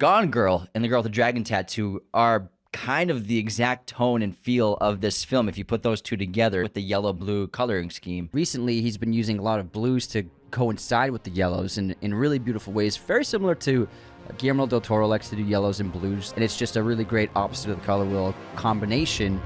Gone Girl and the girl with the dragon tattoo are kind of the exact tone and feel of this film if you put those two together with the yellow-blue coloring scheme. Recently, he's been using a lot of blues to coincide with the yellows in really beautiful ways, very similar to Guillermo del Toro likes to do yellows and blues, and it's just a really great opposite of the color wheel combination.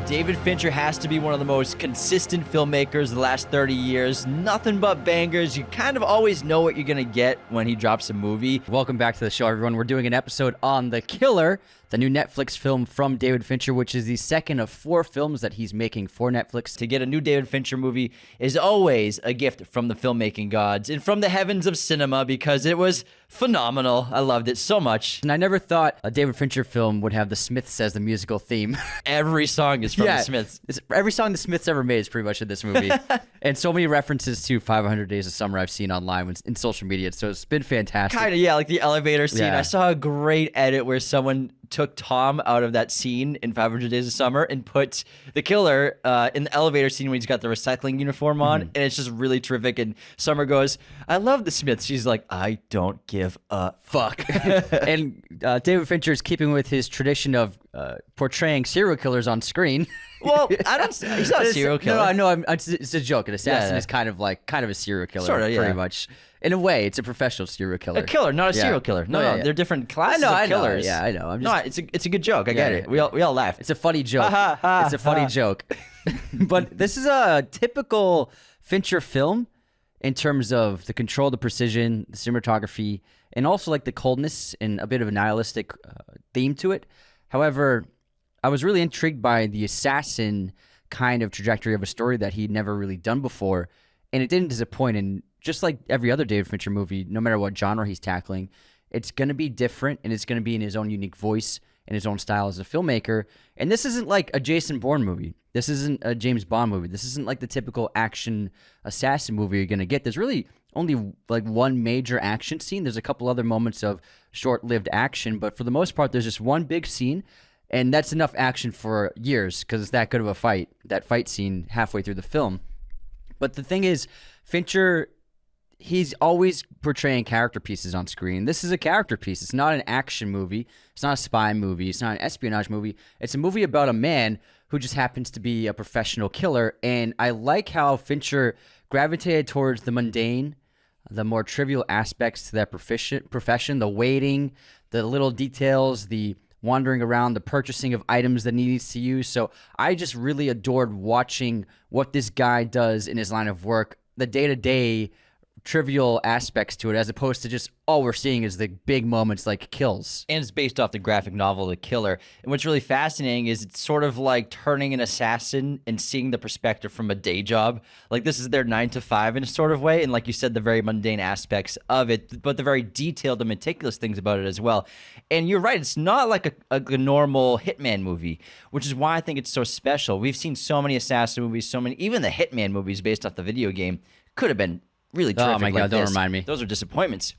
David Fincher has to be one of the most consistent filmmakers the last 30 years. Nothing but bangers. You kind of always know what you're going to get when he drops a movie. Welcome back to the show, everyone. We're doing an episode on The Killer, the new Netflix film from David Fincher, which is the second of 4 films that he's making for Netflix. To get a new David Fincher movie is always a gift from the filmmaking gods and from the heavens of cinema because it was phenomenal. I loved it so much. And I never thought a David Fincher film would have the Smiths as the musical theme. Every song is from the Smiths. Every song the Smiths ever made is pretty much in this movie. And so many references to 500 Days of Summer I've seen online in social media. So it's been fantastic. Kind of, yeah, like the elevator scene. Yeah. I saw a great edit where someone took Tom out of that scene in 500 Days of Summer and put the killer in the elevator scene when he's got the recycling uniform on, and it's just really terrific. And Summer goes, "I love the Smiths." She's like, "I don't give a fuck." And David Fincher is keeping with his tradition of portraying serial killers on screen. Well, he's not a serial killer. No, it's a joke. An assassin is kind of a serial killer, Sort of, pretty much. In a way, it's a professional serial killer. A killer, not a serial killer. No, they're different classes of killers. I know. It's a good joke. I get it. We all laugh. It's a funny joke. It's a funny joke. But this is a typical Fincher film in terms of the control, the precision, the cinematography, and also like the coldness and a bit of a nihilistic theme to it. However, I was really intrigued by the assassin kind of trajectory of a story that he'd never really done before, and it didn't disappoint. And just like every other David Fincher movie, no matter what genre he's tackling, it's going to be different, and it's going to be in his own unique voice and his own style as a filmmaker. And this isn't like a Jason Bourne movie. This isn't a James Bond movie. This isn't like the typical action assassin movie you're going to get. There's really only like one major action scene. There's a couple other moments of short-lived action, but for the most part, there's just one big scene, and that's enough action for years because it's that good of a fight, that fight scene halfway through the film. But the thing is, Fincher, he's always portraying character pieces on screen. This is a character piece. It's not an action movie. It's not a spy movie. It's not an espionage movie. It's a movie about a man who just happens to be a professional killer. And I like how Fincher gravitated towards the mundane, the more trivial aspects to that profession, the waiting, the little details, the wandering around, the purchasing of items that he needs to use. So I just really adored watching what this guy does in his line of work, the day-to-day trivial aspects to it, as opposed to just all we're seeing is the big moments like kills. And it's based off the graphic novel The Killer. And what's really fascinating is it's sort of like turning an assassin and seeing the perspective from a day job. Like this is their 9 to 5 in a sort of way. And like you said, the very mundane aspects of it, but the very detailed and meticulous things about it as well. And you're right, it's not like a normal Hitman movie, which is why I think it's so special. We've seen so many assassin movies, even the Hitman movies based off the video game could have been really terrific. Oh my God, don't remind me. Those are disappointments.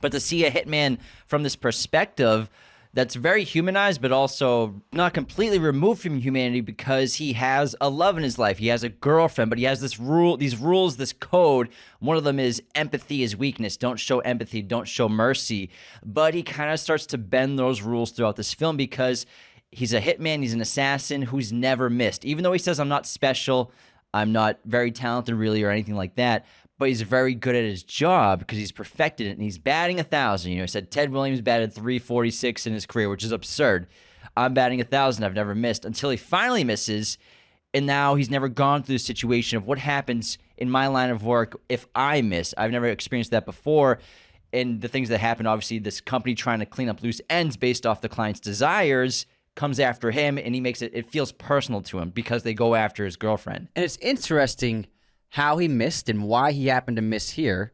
But to see a hitman from this perspective that's very humanized, but also not completely removed from humanity because he has a love in his life. He has a girlfriend, but he has these rules, this code. One of them is empathy is weakness. Don't show empathy. Don't show mercy. But he kind of starts to bend those rules throughout this film because he's a hitman. He's an assassin who's never missed. Even though he says, I'm not special, I'm not very talented really or anything like that, but he's very good at his job because he's perfected it, and he's batting 1,000. You know, I said Ted Williams batted .346 in his career, which is absurd. I'm batting 1,000. I've never missed until he finally misses, and now he's never gone through the situation of what happens in my line of work if I miss. I've never experienced that before, and the things that happen, obviously, this company trying to clean up loose ends based off the client's desires comes after him, and he makes it feels personal to him because they go after his girlfriend. And it's interesting how he missed and why he happened to miss here.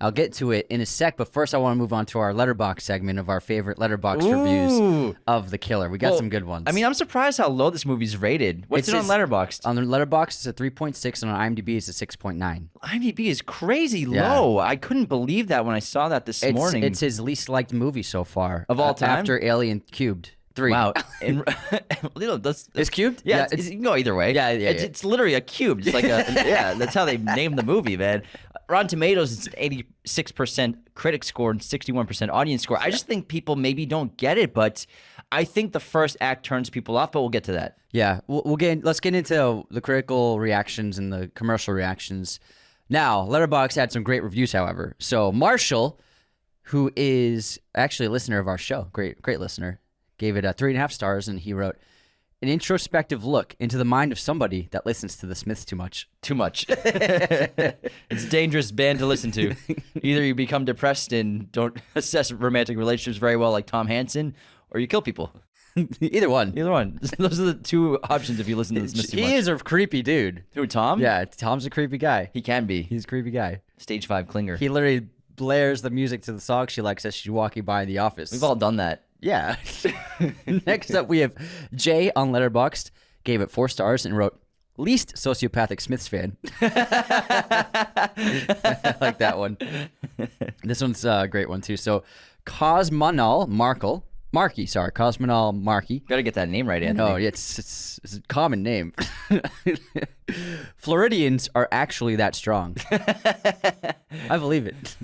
I'll get to it in a sec, but first I want to move on to our Letterboxd segment of our favorite Letterboxd reviews of The Killer. We got some good ones. I mean, I'm surprised how low this movie's rated. What's it on Letterboxd? On the Letterboxd, it's a 3.6, and on IMDb, it's a 6.9. IMDb is crazy low. I couldn't believe that when I saw that this morning. It's his least liked movie so far. Of all time? After Alien Cubed. 3. Wow. And that's It's cubed? yeah, you can go either way. Yeah. It's literally a cube. It's like yeah, that's how they named the movie, man. Rotten Tomatoes, it's an 86% critic score and 61% audience score. I just think people maybe don't get it, but I think the first act turns people off, but we'll get to that. Yeah, let's get into the critical reactions and the commercial reactions. Now, Letterboxd had some great reviews, however. So Marshall, who is actually a listener of our show, great listener, gave it 3.5 stars, and he wrote, an introspective look into the mind of somebody that listens to the Smiths too much. Too much. It's a dangerous band to listen to. Either you become depressed and don't assess romantic relationships very well like Tom Hansen, or you kill people. Either one. Those are the two options if you listen to the Smiths too much. He is a creepy dude. Who, Tom? Yeah, Tom's a creepy guy. He can be. He's a creepy guy. Stage 5 clinger. He literally blares the music to the song she likes as she's walking by in the office. We've all done that. Yeah. Next up, we have Jay on Letterboxd, gave it 4 stars and wrote, least sociopathic Smiths fan. I like that one. This one's a great one, too. So, Cosmonal Markey. Gotta get that name right, Anthony. No, it's a common name. Floridians are actually that strong. I believe it.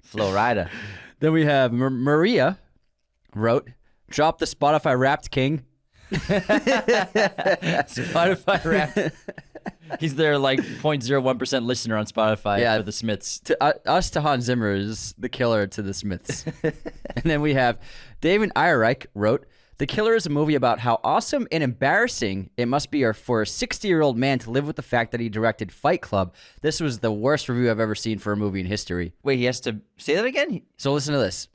Florida. Then we have Maria wrote, drop the Spotify Wrapped King. Spotify Wrapped. He's their like 0.01% listener on Spotify for the Smiths. Us to Hans Zimmer is the killer to the Smiths. And then we have David Eyreich wrote, The Killer is a movie about how awesome and embarrassing it must be for a 60-year-old man to live with the fact that he directed Fight Club. This was the worst review I've ever seen for a movie in history. Wait, he has to say that again? So listen to this.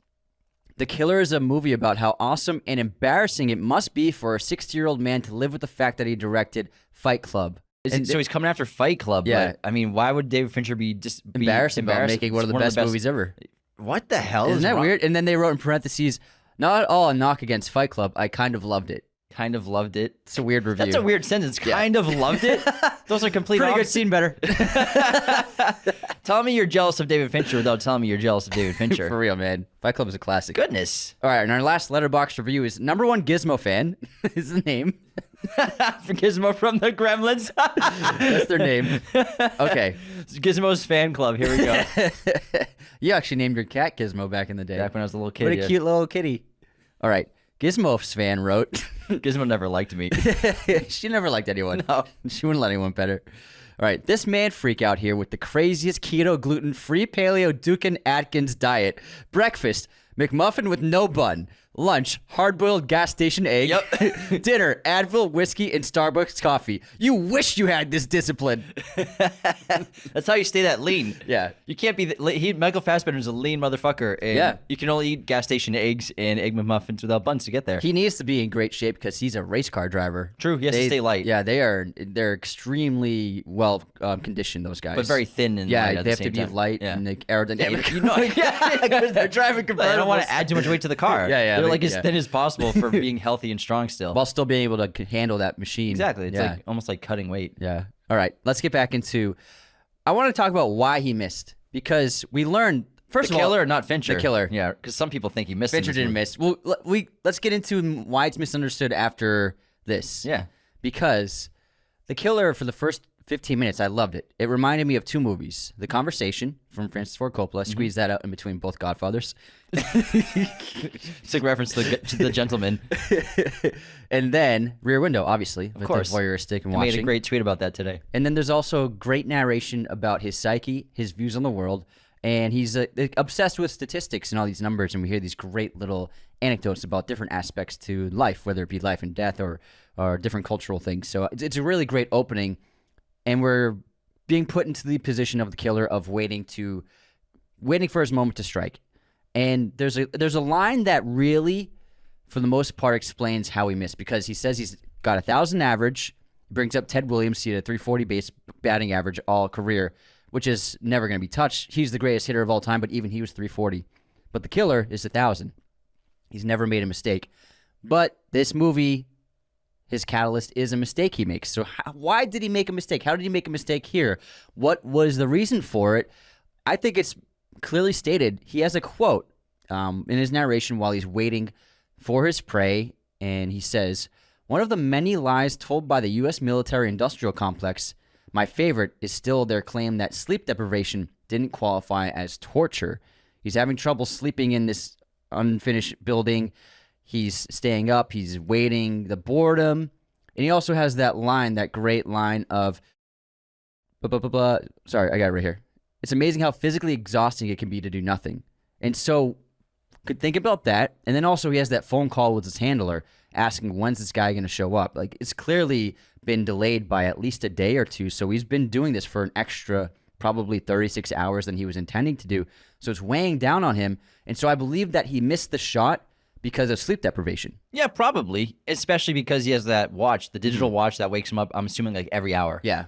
The Killer is a movie about how awesome and embarrassing it must be for a 60-year-old man to live with the fact that he directed Fight Club. So he's coming after Fight Club. Yeah. But, I mean, why would David Fincher be just embarrassed about making one of the best movies ever? What the hell Isn't that weird? And then they wrote in parentheses, not at all a knock against Fight Club. I kind of loved it. Kind of loved it. It's a weird review. That's a weird sentence. Kind of loved it. Those are complete Pretty good opposites. scene, better. Tell me you're jealous of David Fincher without telling me you're jealous of David Fincher. For real, man. Fight Club is a classic. Goodness. All right, and our last Letterboxd review is number 1 Gizmo fan is the name. For Gizmo from the Gremlins. That's their name. Okay. It's Gizmo's fan club. Here we go. You actually named your cat Gizmo back in the day. Back when I was a little kid. What a cute little kitty. All right. Gizmo's fan wrote. Gizmo never liked me. She never liked anyone. No. She wouldn't let anyone pet her. All right. This man freak out here with the craziest keto, gluten-free, paleo, Dukin Atkins diet. Breakfast, McMuffin with no bun. Lunch, hard-boiled gas station egg. Yep. Dinner, Advil, whiskey, and Starbucks coffee. You wish you had this discipline. That's how you stay that lean. Yeah. You can't be... Michael Fassbender's a lean motherfucker. And you can only eat gas station eggs and Egg McMuffins without buns to get there. He needs to be in great shape because he's a race car driver. True. He has to stay light. Yeah, they're extremely well conditioned, those guys. But very thin and light at they the have to same be time. light Yeah. and like, aerodynamic. You know, because they're driving convertibles. I don't want to add too much weight to the car. Yeah, They're like as thin as possible for being healthy and strong still. While still being able to handle that machine. Exactly. It's like almost like cutting weight. Yeah. All right. Let's get back into. I want to talk about why he missed because we learned first The of all, killer, not Fincher. The killer. Yeah, because some people think he missed. Fincher didn't miss. Well, let's get into why it's misunderstood after this. Yeah. Because the killer for the first 15 minutes, I loved it. It reminded me of 2 movies: The Conversation from Francis Ford Coppola. Squeeze that out in between both Godfathers. It's a reference to the Gentleman. And then Rear Window, obviously, of course. voyeuristic and I watching. made a great tweet about that today. And then there's also great narration about his psyche, his views on the world, and he's obsessed with statistics and all these numbers, and we hear these great little anecdotes about different aspects to life, whether it be life and death or different cultural things. So it's a really great opening, and we're being put into the position of the killer of waiting for his moment to strike. And there's a line that really, for the most part, explains how he missed, because he says he's got 1,000 average, brings up Ted Williams, he had a 340 base batting average all career, which is never going to be touched. He's the greatest hitter of all time, but even he was 340. But the killer is 1,000. He's never made a mistake. But this movie, his catalyst is a mistake he makes. So why did he make a mistake? How did he make a mistake here? What was the reason for it? I think it's clearly stated. He has a quote in his narration while he's waiting for his prey, and he says, one of the many lies told by the U.S. military-industrial complex, my favorite is still their claim that sleep deprivation didn't qualify as torture. He's having trouble sleeping in this unfinished building. He's staying up. He's waiting, the boredom. And he also has that line, that great line of, sorry, I got it right here. It's amazing how physically exhausting it can be to do nothing. And so could think about that. And then also he has that phone call with his handler asking, when's this guy going to show up? Like, it's clearly been delayed by at least a day or two. So he's been doing this for an extra probably 36 hours than he was intending to do. So it's weighing down on him. And so I believe that he missed the shot because of sleep deprivation. Yeah, probably. Especially because he has that watch, the digital watch that wakes him up, I'm assuming, like every hour. Yeah.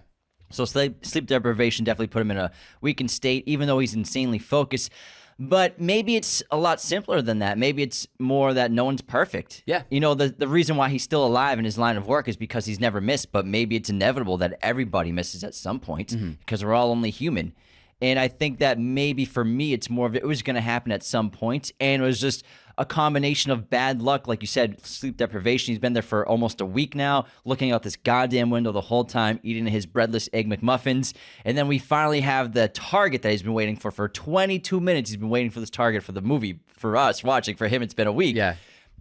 So sleep deprivation definitely put him in a weakened state, even though he's insanely focused. But maybe it's a lot simpler than that. Maybe it's more that no one's perfect. Yeah. You know, the reason why he's still alive in his line of work is because he's never missed, but maybe it's inevitable that everybody misses at some point because we're all only human. And I think that maybe for me, it's more of it was going to happen at some point, and it was just a combination of bad luck, like you said, sleep deprivation. He's been there for almost a week now, looking out this goddamn window the whole time, eating his breadless Egg McMuffins. And then we finally have the target that he's been waiting for 22 minutes. He's been waiting for this target for the movie. For us watching, for him, it's been a week. Yeah.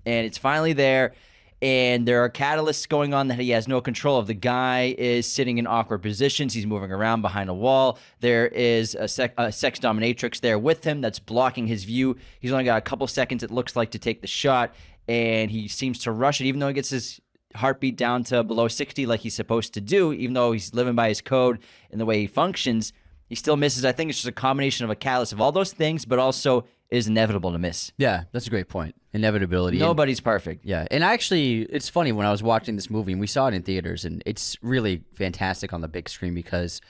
And it's finally there. And there are catalysts going on that he has no control of. The guy is sitting in awkward positions. He's moving around behind a wall. There is a sex dominatrix there with him that's blocking his view. He's only got a couple seconds, it looks like, to take the shot, and he seems to rush it, even though he gets his heartbeat down to below 60 like he's supposed to do, even though he's living by his code and the way he functions. He still misses. I think it's just a combination of a catalyst of all those things, but also it is inevitable to miss. Yeah, that's a great point. Inevitability. Nobody's perfect. Yeah, and actually, it's funny when I was watching this movie, and we saw it in theaters, and it's really fantastic on the big screen because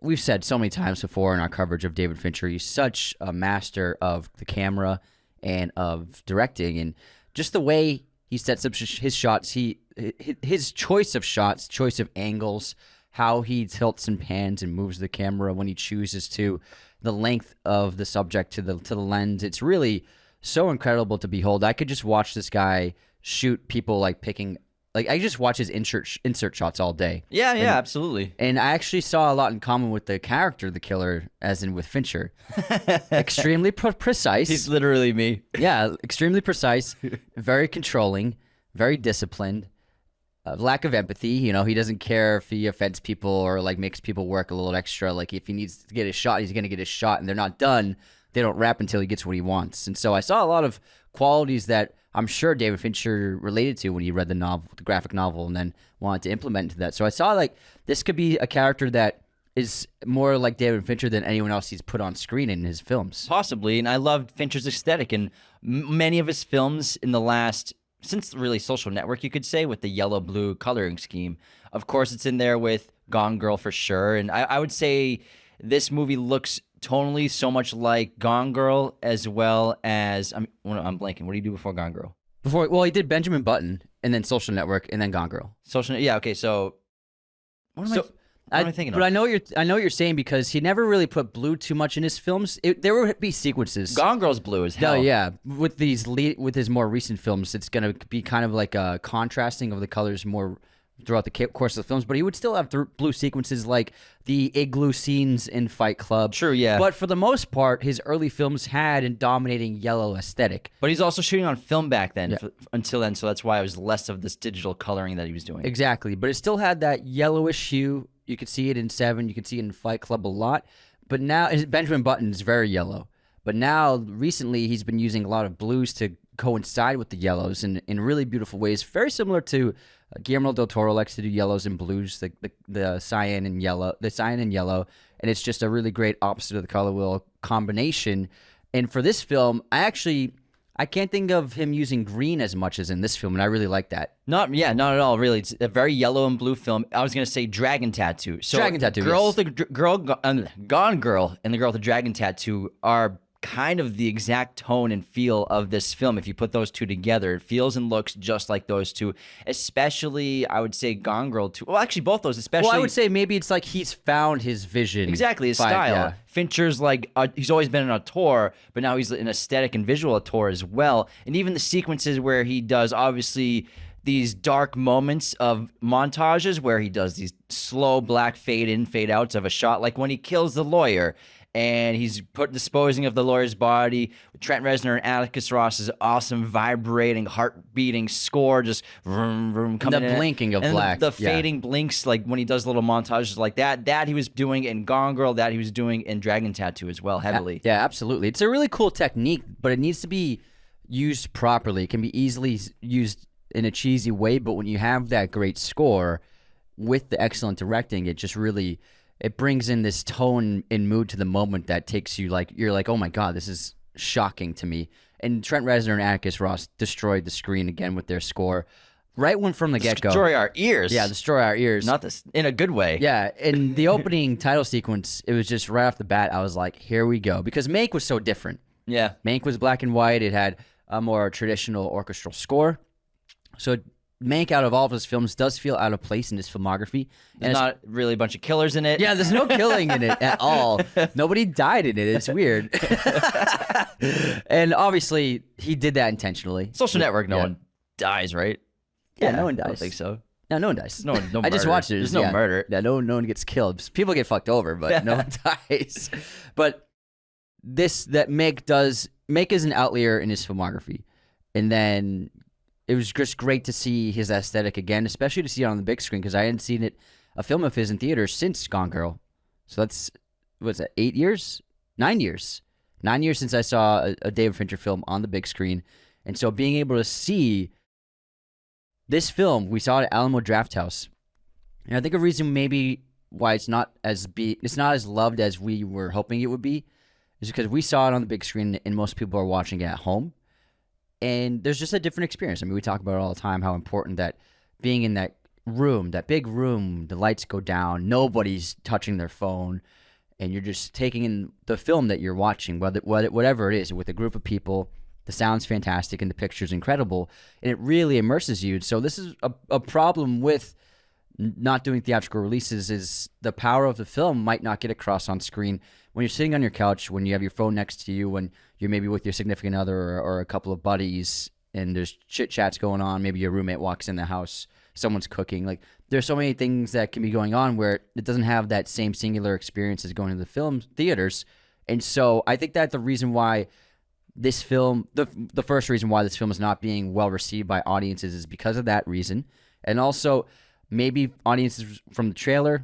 we've said so many times before in our coverage of David Fincher, he's such a master of the camera and of directing, and just the way he sets up his shots, his choice of shots, choice of angles, how he tilts and pans and moves the camera when he chooses to, the length of the subject to the lens. It's really so incredible to behold. I could just watch this guy shoot people like I just watch his insert shots all day. Yeah, absolutely. And I actually saw a lot in common with the character, the killer, as in with Fincher. Extremely precise. He's literally me. Yeah, extremely precise, very controlling, very disciplined. Lack of empathy, you know, he doesn't care if he offends people or like makes people work a little extra. Like if he needs to get his shot, he's going to get his shot, and they're not done. They don't wrap until he gets what he wants. And so I saw a lot of qualities that I'm sure David Fincher related to when he read the novel, the graphic novel, and then wanted to implement into that. So I saw like this could be a character that is more like David Fincher than anyone else he's put on screen in his films. Possibly, and I loved Fincher's aesthetic, and many of his films in the last, since really Social Network, you could say, with the yellow-blue coloring scheme. Of course, it's in there with Gone Girl for sure, and I would say this movie looks tonally so much like Gone Girl as well as, I'm blanking. What do you do before Gone Girl? Well, he did Benjamin Button, and then Social Network, and then Gone Girl. Yeah, okay, so what am I thinking of? But I know what you're saying because he never really put blue too much in his films. There would be sequences. Gone Girl's blue as hell. No, yeah. With his more recent films, it's gonna be kind of like a contrasting of the colors more throughout the course of the films. But he would still have blue sequences like the igloo scenes in Fight Club. True, yeah. But for the most part, his early films had a dominating yellow aesthetic. But he's also shooting on film back then, until then, so that's why it was less of this digital coloring that he was doing. Exactly, but it still had that yellowish hue. You could see it in Seven. You could see it in Fight Club a lot. But now, Benjamin Button is very yellow. But now, recently, he's been using a lot of blues to coincide with the yellows in really beautiful ways. Very similar to Guillermo del Toro likes to do yellows and blues, the cyan and yellow, and it's just a really great opposite of the color wheel combination. And for this film, I can't think of him using green as much as in this film, and I really like that. Not at all, really. It's a very yellow and blue film. I was going to say Dragon Tattoo. So Dragon Tattoo, Gone Girl yes. and the girl with the Dragon Tattoo are kind of the exact tone and feel of this film. If you put those two together, it feels and looks just like those two, especially I would say Gone Girl too. Well, actually both those, especially. Well, I would say maybe it's like he's found his vision. Exactly, his style. Yeah. Fincher's like, he's always been an auteur, but now he's an aesthetic and visual auteur as well. And even the sequences where he does, obviously, these dark moments of montages where he does these slow black fade in, fade outs of a shot, like when he kills the lawyer and he's disposing of the lawyer's body. Trent Reznor and Atticus Ross's awesome vibrating, heart-beating score, just vroom, vroom, coming in. The blinking of and black. The fading blinks, like when he does little montages like that. That he was doing in Gone Girl, that he was doing in Dragon Tattoo as well, heavily. Yeah, absolutely. It's a really cool technique, but it needs to be used properly. It can be easily used in a cheesy way, but when you have that great score with the excellent directing, it just really... it brings in this tone and mood to the moment that takes you like, you're like, oh my God, this is shocking to me. And Trent Reznor and Atticus Ross destroyed the screen again with their score right when from the get-go. Destroy our ears. Yeah, destroy our ears. Not this in a good way. Yeah, and the opening title sequence, it was just right off the bat, I was like, here we go. Because Mank was so different. Yeah. Mank was black and white. It had a more traditional orchestral score. So Mank, out of all of his films, does feel out of place in his filmography. There's not really a bunch of killers in it. Yeah, there's no killing in it at all. Nobody died in it. It's weird. And obviously, he did that intentionally. Social Network, no one dies, right? Yeah, no one dies. I don't think so. No one dies. No I just murder. watched it. There's no murder. Yeah, no one gets killed. People get fucked over, but no one dies. But Mank is an outlier in his filmography. And then it was just great to see his aesthetic again, especially to see it on the big screen, because I hadn't seen a film of his in theaters since Gone Girl. So that's, what's that, 8 years? 9 years. 9 years since I saw a David Fincher film on the big screen. And so being able to see this film, we saw it at Alamo Drafthouse. And I think a reason maybe why it's not as loved as we were hoping it would be is because we saw it on the big screen and most people are watching it at home. And there's just a different experience. I mean, we talk about it all the time, how important that being in that room, that big room, the lights go down, nobody's touching their phone, and you're just taking in the film that you're watching, whatever it is, with a group of people. The sound's fantastic and the picture's incredible, and it really immerses you. So this is a problem with not doing theatrical releases, is the power of the film might not get across on screen when you're sitting on your couch, when you have your phone next to you, when you're maybe with your significant other or a couple of buddies and there's chit chats going on. Maybe your roommate walks in the house, someone's cooking. Like, there's so many things that can be going on where it doesn't have that same singular experience as going to the film theaters. And so I think that the reason why this film, the first reason why this film is not being well received by audiences is because of that reason. And also maybe audiences from the trailer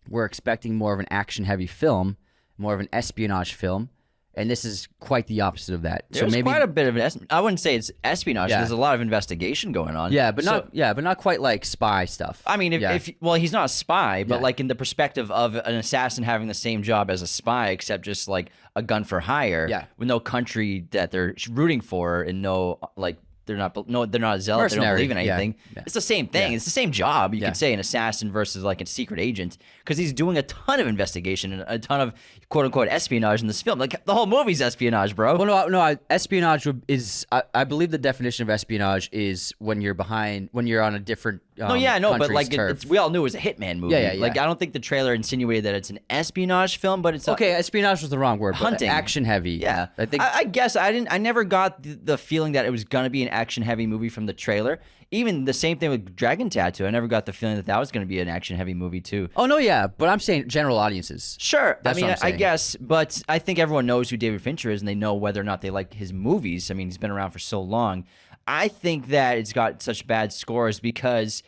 were expecting more of an action heavy film, more of an espionage film. And this is quite the opposite of that. There's maybe quite a bit of I wouldn't say it's espionage. Yeah. There's a lot of investigation going on. Yeah, but not quite like spy stuff. I mean, if he's not a spy, but Yeah. like in the perspective of an assassin having the same job as a spy, except just like a gun for hire, Yeah. with no country that they're rooting for, and no like they're not a zealot. They don't Mercenary. believe in Yeah. anything. Yeah. It's the same thing. Yeah. It's the same job. You Yeah. could say an assassin versus like a secret agent, because he's doing a ton of investigation and a ton of quote unquote espionage in this film. Like the whole movie's espionage, bro. Well, no. Espionage is. I believe the definition of espionage is when you're on a different. But country's like turf. we all knew it was a hitman movie. Yeah. Like I don't think the trailer insinuated that it's an espionage film, but it's Okay, espionage was the wrong word. Hunting. But action heavy. Yeah, I think. I guess I never got the feeling that it was gonna be an action heavy movie from the trailer. Even the same thing with Dragon Tattoo. I never got the feeling that was gonna be an action heavy movie too. Oh no, yeah, but I'm saying general audiences. Sure, That's I mean, what I'm I saying. guess, but I think everyone knows who David Fincher is, and they know whether or not they like his movies. I mean, he's been around for so long. I think that it's got such bad scores because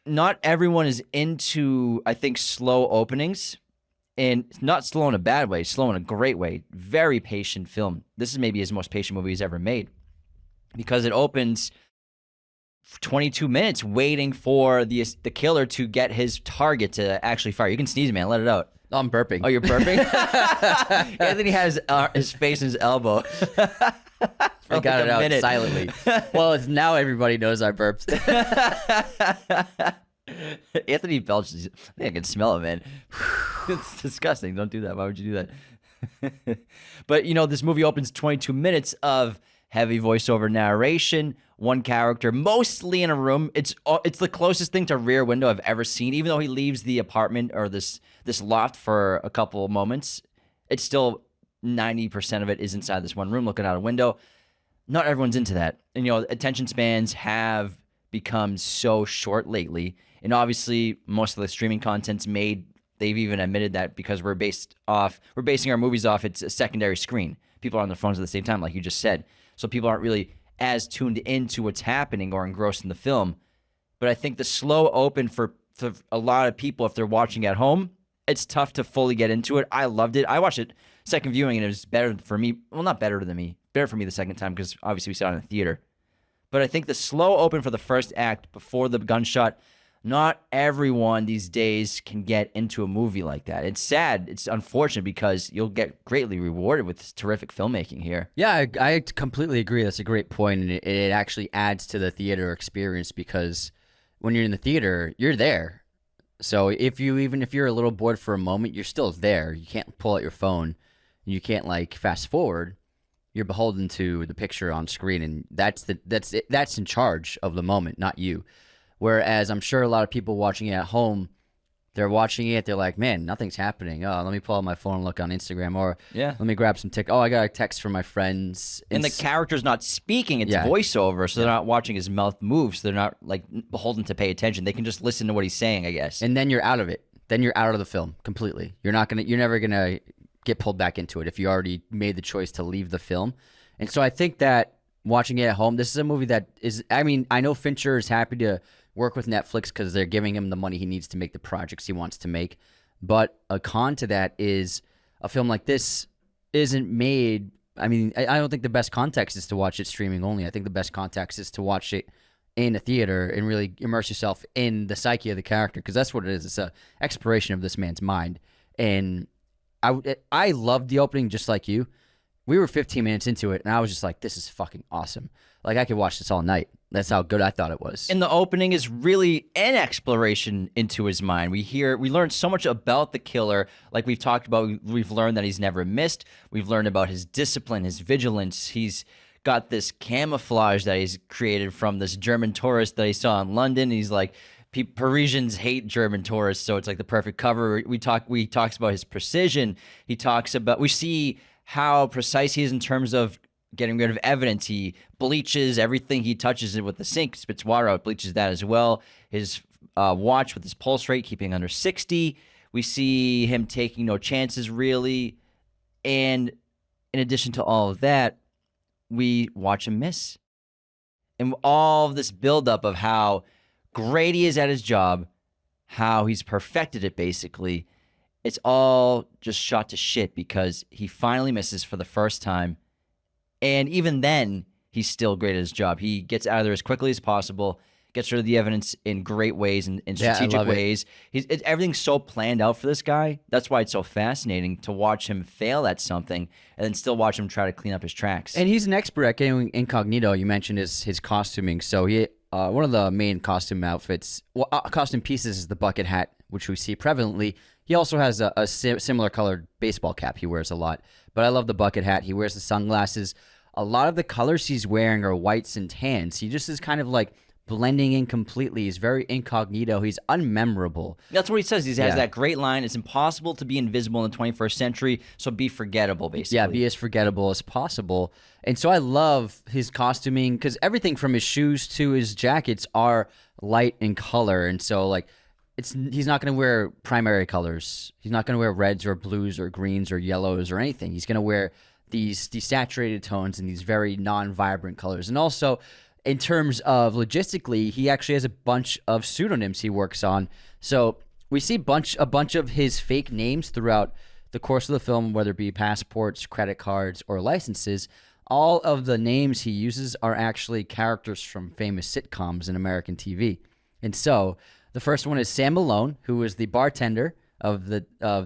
not everyone is into, I think, slow openings. And not slow in a bad way, slow in a great way. Very patient film. This is maybe his most patient movie he's ever made, because it opens 22 minutes waiting for the killer to get his target to actually fire. You can sneeze, man. Let it out. Oh, I'm burping. Oh, you're burping? Anthony has his face in his elbow. I got it out silently. Well, now everybody knows I burped. Anthony belches. I think I can smell it, man. It's disgusting. Don't do that. Why would you do that? But, this movie opens 22 minutes of heavy voiceover narration, one character mostly in a room. It's the closest thing to Rear Window I've ever seen. Even though he leaves the apartment or this loft for a couple of moments, it's still 90% of it is inside this one room looking out a window. Not everyone's into that. And, attention spans have become so short lately. And obviously, most of the streaming content's made. They've even admitted that because we're basing our movies off it's a secondary screen. People are on their phones at the same time, like you just said. So people aren't really as tuned into what's happening or engrossed in the film. But I think the slow open for a lot of people, if they're watching at home, it's tough to fully get into it. I loved it. I watched it second viewing, and it was better for me. Well, not better than me. Better for me the second time because obviously we saw it in the theater. But I think the slow open for the first act before the gunshot, not everyone these days can get into a movie like that. It's sad. It's unfortunate because you'll get greatly rewarded with this terrific filmmaking here. Yeah, I completely agree. That's a great point, and it actually adds to the theater experience because when you're in the theater, you're there. So even if you're a little bored for a moment, you're still there. You can't pull out your phone. You can't fast forward. You're beholden to the picture on screen, and that's in charge of the moment, not you. Whereas I'm sure a lot of people watching it at home, they're watching it, they're like, man, nothing's happening. Oh, let me pull out my phone and look on Instagram. Or let me grab some Oh, I got a text from my friends. And the character's not speaking, it's voiceover, so they're not watching his mouth move, so they're not beholden to pay attention. They can just listen to what he's saying, I guess. And then you're out of it. Then you're out of the film completely. You're never gonna get pulled back into it if you already made the choice to leave the film. And so I think that watching it at home, this is a movie that is, I know Fincher is happy to work with Netflix because they're giving him the money he needs to make the projects he wants to make. But a con to that is a film like this isn't made. I don't think the best context is to watch it streaming only. I think the best context is to watch it in a theater and really immerse yourself in the psyche of the character because that's what it is. It's an exploration of this man's mind. And I loved the opening just like you. We were 15 minutes into it, and I was just like, this is fucking awesome. I could watch this all night. That's how good I thought it was. And the opening is really an exploration into his mind. We learned so much about the killer. Like we've talked about, we've learned that he's never missed. We've learned about his discipline, his vigilance. He's got this camouflage that he's created from this German tourist that he saw in London. He's like, Parisians hate German tourists, so it's like the perfect cover. He talks about his precision. We see how precise he is in terms of getting rid of evidence. He bleaches everything he touches it with the sink, spits water out, bleaches that as well. His watch with his pulse rate keeping under 60. We see him taking no chances, really. And in addition to all of that, we watch him miss. And all of this buildup of how great he is at his job, how he's perfected it, basically, it's all just shot to shit because he finally misses for the first time. And even then, he's still great at his job. He gets out of there as quickly as possible, gets rid of the evidence in great ways and in strategic ways. Everything's so planned out for this guy. That's why it's so fascinating to watch him fail at something and then still watch him try to clean up his tracks. And he's an expert at getting incognito. You mentioned his costuming. So one of the main costume pieces is the bucket hat, which we see prevalently. He also has a similar colored baseball cap he wears a lot. But I love the bucket hat. He wears the sunglasses. A lot of the colors he's wearing are whites and tans. He just is kind of blending in completely. He's very incognito. He's unmemorable. That's what he says. He has that great line, it's impossible to be invisible in the 21st century, so be forgettable, basically. Yeah, be as forgettable as possible. And so I love his costuming because everything from his shoes to his jackets are light in color. And so, he's not going to wear primary colors. He's not going to wear reds or blues or greens or yellows or anything. He's going to wear these desaturated tones and these very non-vibrant colors. And also, in terms of logistically, he actually has a bunch of pseudonyms he works on. So we see a bunch of his fake names throughout the course of the film, whether it be passports, credit cards, or licenses. All of the names he uses are actually characters from famous sitcoms in American TV. And so the first one is Sam Malone, who is the bartender of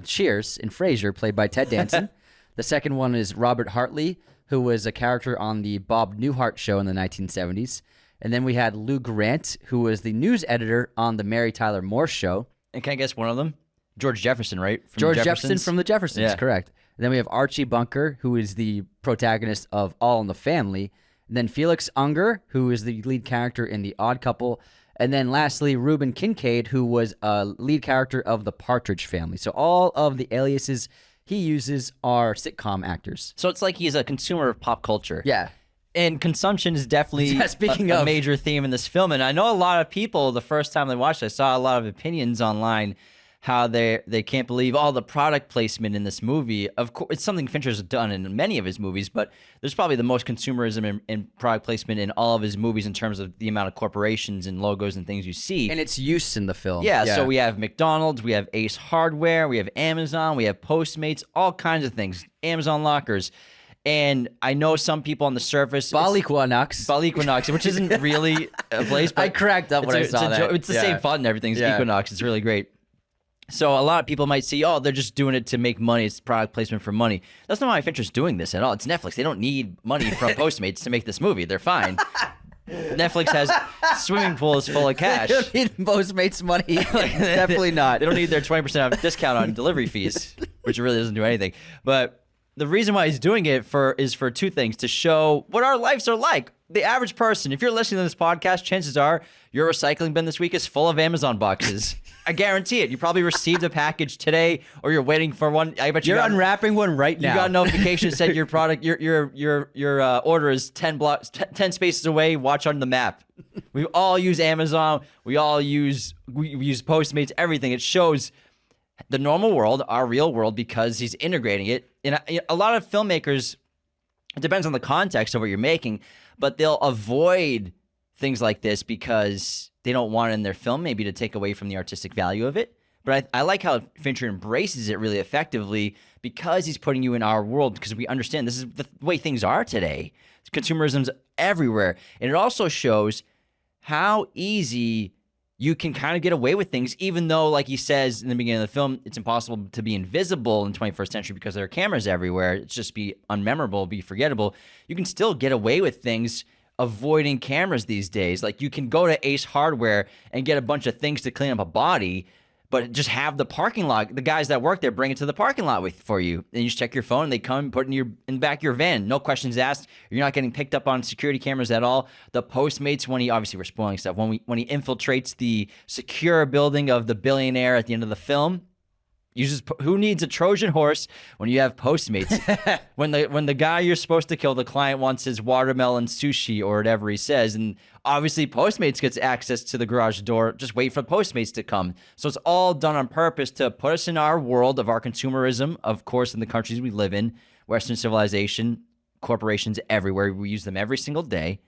Cheers in Frasier, played by Ted Danson. The second one is Robert Hartley, who was a character on the Bob Newhart show in the 1970s. And then we had Lou Grant, who was the news editor on the Mary Tyler Moore show. And can I guess one of them? George Jefferson, right? George Jefferson from the Jeffersons, correct. And then we have Archie Bunker, who is the protagonist of All in the Family. And then Felix Unger, who is the lead character in The Odd Couple. And then lastly, Reuben Kincaid, who was a lead character of The Partridge Family. So all of the aliases he uses are sitcom actors. So it's like he's a consumer of pop culture. Yeah. And consumption is definitely speaking a of major theme in this film. And I know a lot of people, the first time they watched it, I saw a lot of opinions online how they can't believe all the product placement in this movie. Of course, it's something Fincher's done in many of his movies, but there's probably the most consumerism in product placement in all of his movies in terms of the amount of corporations and logos and things you see. And its use in the film. Yeah, so we have McDonald's, we have Ace Hardware, we have Amazon, we have Postmates, all kinds of things, Amazon lockers. And I know some people on the surface... Baliquinox, which isn't really a place, but... I cracked up when I saw that. It's the same font and everything. It's Equinox. It's really great. So a lot of people might see, oh, they're just doing it to make money. It's product placement for money. That's not why Fincher's doing this at all. It's Netflix. They don't need money from Postmates to make this movie. They're fine. Netflix has swimming pools full of cash. They don't need Postmates money. Definitely not. They don't need their 20% off discount on delivery fees, which really doesn't do anything. But the reason why he's doing it is for two things: to show what our lives are like. The average person, if you're listening to this podcast, chances are your recycling bin this week is full of Amazon boxes. I guarantee it. You probably received a package today, or you're waiting for one. I bet you're unwrapping one right now. You got a notification that said your product, your order is 10 spaces away. Watch on the map. We all use Amazon. We use Postmates. Everything. It shows the normal world, our real world, because he's integrating it. And a lot of filmmakers, it depends on the context of what you're making, but they'll avoid things like this because they don't want it in their film, maybe to take away from the artistic value of it. But I like how Fincher embraces it really effectively because he's putting you in our world, because we understand this is the way things are today. Consumerism's everywhere. And it also shows how easy you can kind of get away with things, even though, like he says in the beginning of the film, it's impossible to be invisible in the 21st century because there are cameras everywhere. It's just be unmemorable, be forgettable. You can still get away with things avoiding cameras these days. Like, you can go to Ace Hardware and get a bunch of things to clean up a body, but just have the parking lot, the guys that work there bring it to the parking lot for you. And you just check your phone, and they come and put it in the back of your van. No questions asked. You're not getting picked up on security cameras at all. The Postmates, when he, obviously we're spoiling stuff, when he infiltrates the secure building of the billionaire at the end of the film, who needs a Trojan horse when you have Postmates? when the guy you're supposed to kill, the client, wants his watermelon sushi or whatever he says, and obviously Postmates gets access to the garage door. Just wait for Postmates to come. So it's all done on purpose to put us in our world of our consumerism, of course, in the countries we live in, Western civilization, corporations everywhere. We use them every single day,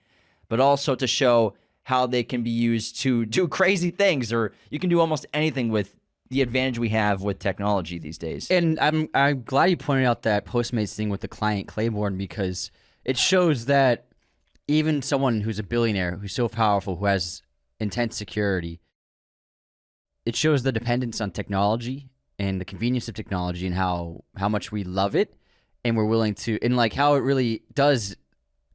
but also to show how they can be used to do crazy things, or you can do almost anything with the advantage we have with technology these days. And I'm glad you pointed out that Postmates thing with the client Claiborne, because it shows that even someone who's a billionaire, who's so powerful, who has intense security, it shows the dependence on technology and the convenience of technology, and how much we love it, and we're willing to, and like how it really does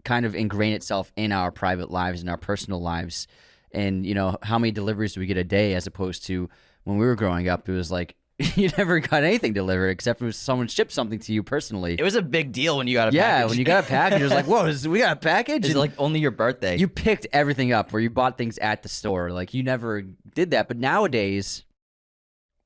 kind of ingrain itself in our private lives and our personal lives. And you know, how many deliveries do we get a day, as opposed to when we were growing up, it was like you never got anything delivered except if someone shipped something to you personally. It was a big deal when you got a package. Yeah, when you got a package, it was like, whoa, we got a package? It's like only your birthday. You picked everything up, where you bought things at the store. Like, you never did that. But nowadays,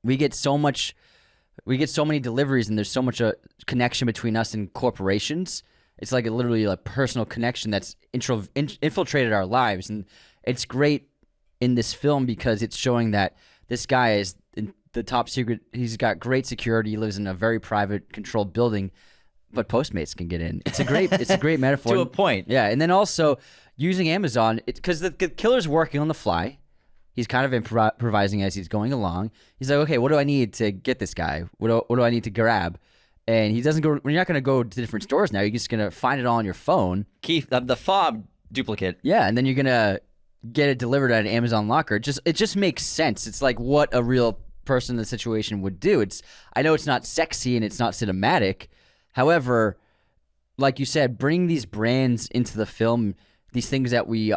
we get so many deliveries, and there's so much a connection between us and corporations. It's like literally a personal connection that's infiltrated our lives. And it's great in this film because it's showing that this guy is in the top secret. He's got great security. He lives in a very private, controlled building, but Postmates can get in. It's a great metaphor. To a point. Yeah, and then also using Amazon, because the killer's working on the fly. He's kind of improvising as he's going along. He's like, okay, what do I need to get this guy? What do I need to grab? And he doesn't go. You're not going to go to different stores now. You're just going to find it all on your phone. Keith, the fob duplicate. Yeah, and then you're going to get it delivered at an Amazon locker. It just makes sense. It's like what a real person in the situation would do. I know it's not sexy and it's not cinematic. However, like you said, bring these brands into the film, these things that we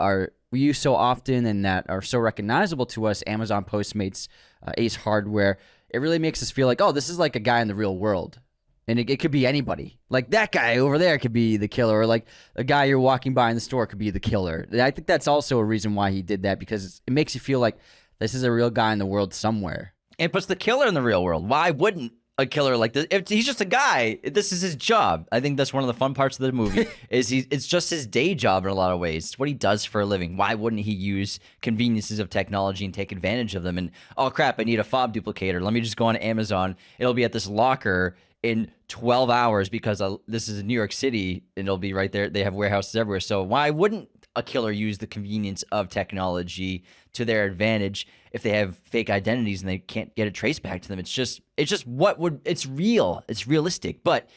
use so often and that are so recognizable to us, Amazon, Postmates, Ace Hardware. It really makes us feel like, oh, this is like a guy in the real world. And it could be anybody. Like that guy over there could be the killer, or like a guy you're walking by in the store could be the killer. I think that's also a reason why he did that, because it makes you feel like this is a real guy in the world somewhere. And puts the killer in the real world. Why wouldn't a killer like this? If he's just a guy, this is his job. I think that's one of the fun parts of the movie is it's just his day job in a lot of ways. It's what he does for a living. Why wouldn't he use conveniences of technology and take advantage of them? And oh crap, I need a fob duplicator. Let me just go on Amazon. It'll be at this locker in 12 hours because this is in New York City and it'll be right there. They have warehouses everywhere. So why wouldn't a killer use the convenience of technology to their advantage if they have fake identities and they can't get it traced back to them? It's just it's real. It's realistic. But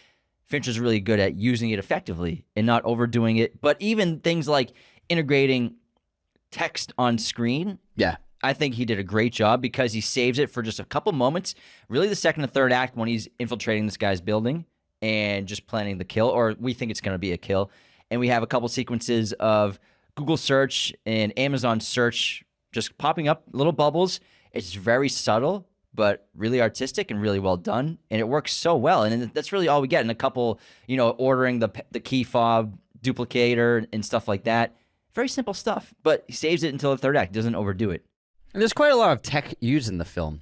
Fincher's really good at using it effectively and not overdoing it. But even things like integrating text on screen. Yeah. I think he did a great job because he saves it for just a couple moments, really the second and third act when he's infiltrating this guy's building and just planning the kill, or we think it's going to be a kill. And we have a couple sequences of Google search and Amazon search just popping up, little bubbles. It's very subtle, but really artistic and really well done. And it works so well. And that's really all we get. And a couple, ordering the key fob duplicator and stuff like that. Very simple stuff, but he saves it until the third act. Doesn't overdo it. And there's quite a lot of tech used in the film.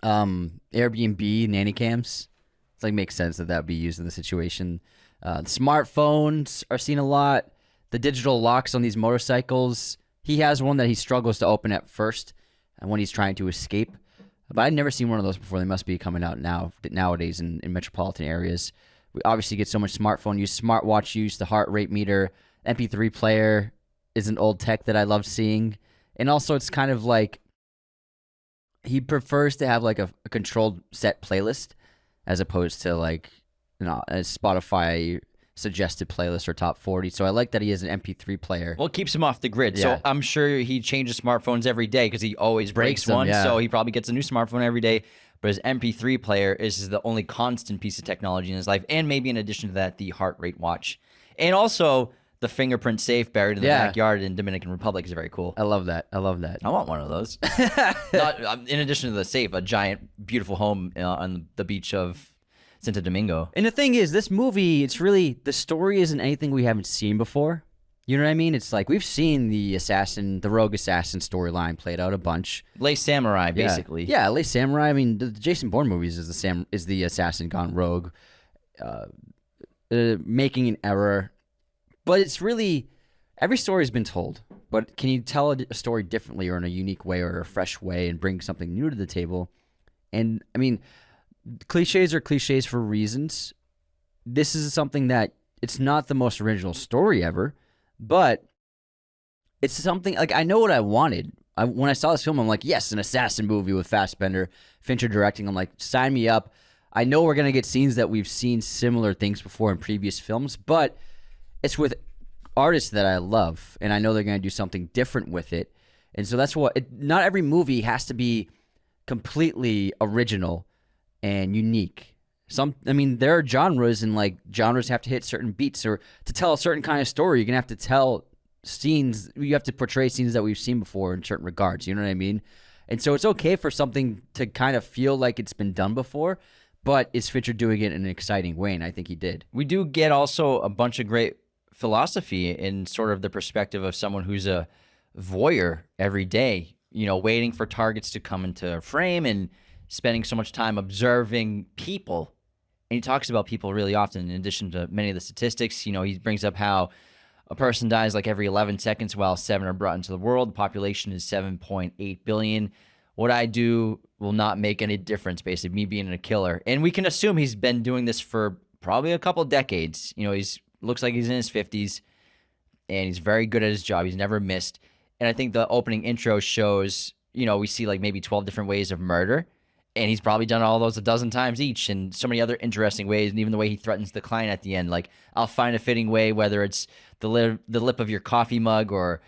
Airbnb, nanny cams. It's like makes sense that would be used in the situation. Smartphones are seen a lot. The digital locks on these motorcycles. He has one that he struggles to open at first when he's trying to escape. But I'd never seen one of those before. They must be coming out nowadays in metropolitan areas. We obviously get so much smartphone use, smartwatch use, the heart rate meter, MP3 player is an old tech that I love seeing. And also, it's kind of like he prefers to have like a controlled set playlist as opposed to like a Spotify suggested playlist or top 40. So I like that he has an MP3 player. Well, it keeps him off the grid. Yeah. So I'm sure he changes smartphones every day because he always breaks them, one. yeah. So he probably gets a new smartphone every day. But his MP3 player is the only constant piece of technology in his life. And maybe in addition to that, the heart rate watch. And also the fingerprint safe buried in the backyard in Dominican Republic is very cool. I love that. I want one of those. In addition to the safe, a giant, beautiful home on the beach of Santo Domingo. And the thing is, this movie, it's really, the story isn't anything we haven't seen before. You know what I mean? It's like we've seen the rogue assassin storyline played out a bunch. Lay Samurai, basically. Yeah, Lay Samurai. I mean, the Jason Bourne movies is the assassin gone rogue, making an error. But it's really, every story has been told. But can you tell a story differently or in a unique way or a fresh way and bring something new to the table? And I mean, cliches are cliches for reasons. This is something that it's not the most original story ever, but it's something like I know what I wanted. When I saw this film, I'm like, yes, an assassin movie with Fassbender, Fincher directing. I'm like, sign me up. I know we're going to get scenes that we've seen similar things before in previous films, but it's with artists that I love, and I know they're going to do something different with it. And so that's not every movie has to be completely original and unique. There are genres, and like genres have to hit certain beats, or to tell a certain kind of story, you're going to have to tell scenes, you have to portray scenes that we've seen before in certain regards. You know what I mean? And so it's okay for something to kind of feel like it's been done before, but is Fincher doing it in an exciting way? And I think he did. We do get also a bunch of great philosophy in sort of the perspective of someone who's a voyeur every day, waiting for targets to come into frame and spending so much time observing people. And he talks about people really often in addition to many of the statistics. He brings up how a person dies like every 11 seconds while 7 are brought into the world. The population is 7.8 billion. What I do will not make any difference, basically, me being a killer. And we can assume he's been doing this for probably a couple decades. He's looks like he's in his 50s, and he's very good at his job. He's never missed. And I think the opening intro shows, we see like maybe 12 different ways of murder, and he's probably done all those a dozen times each, and so many other interesting ways, and even the way he threatens the client at the end. Like, I'll find a fitting way, whether it's the lip of your coffee mug or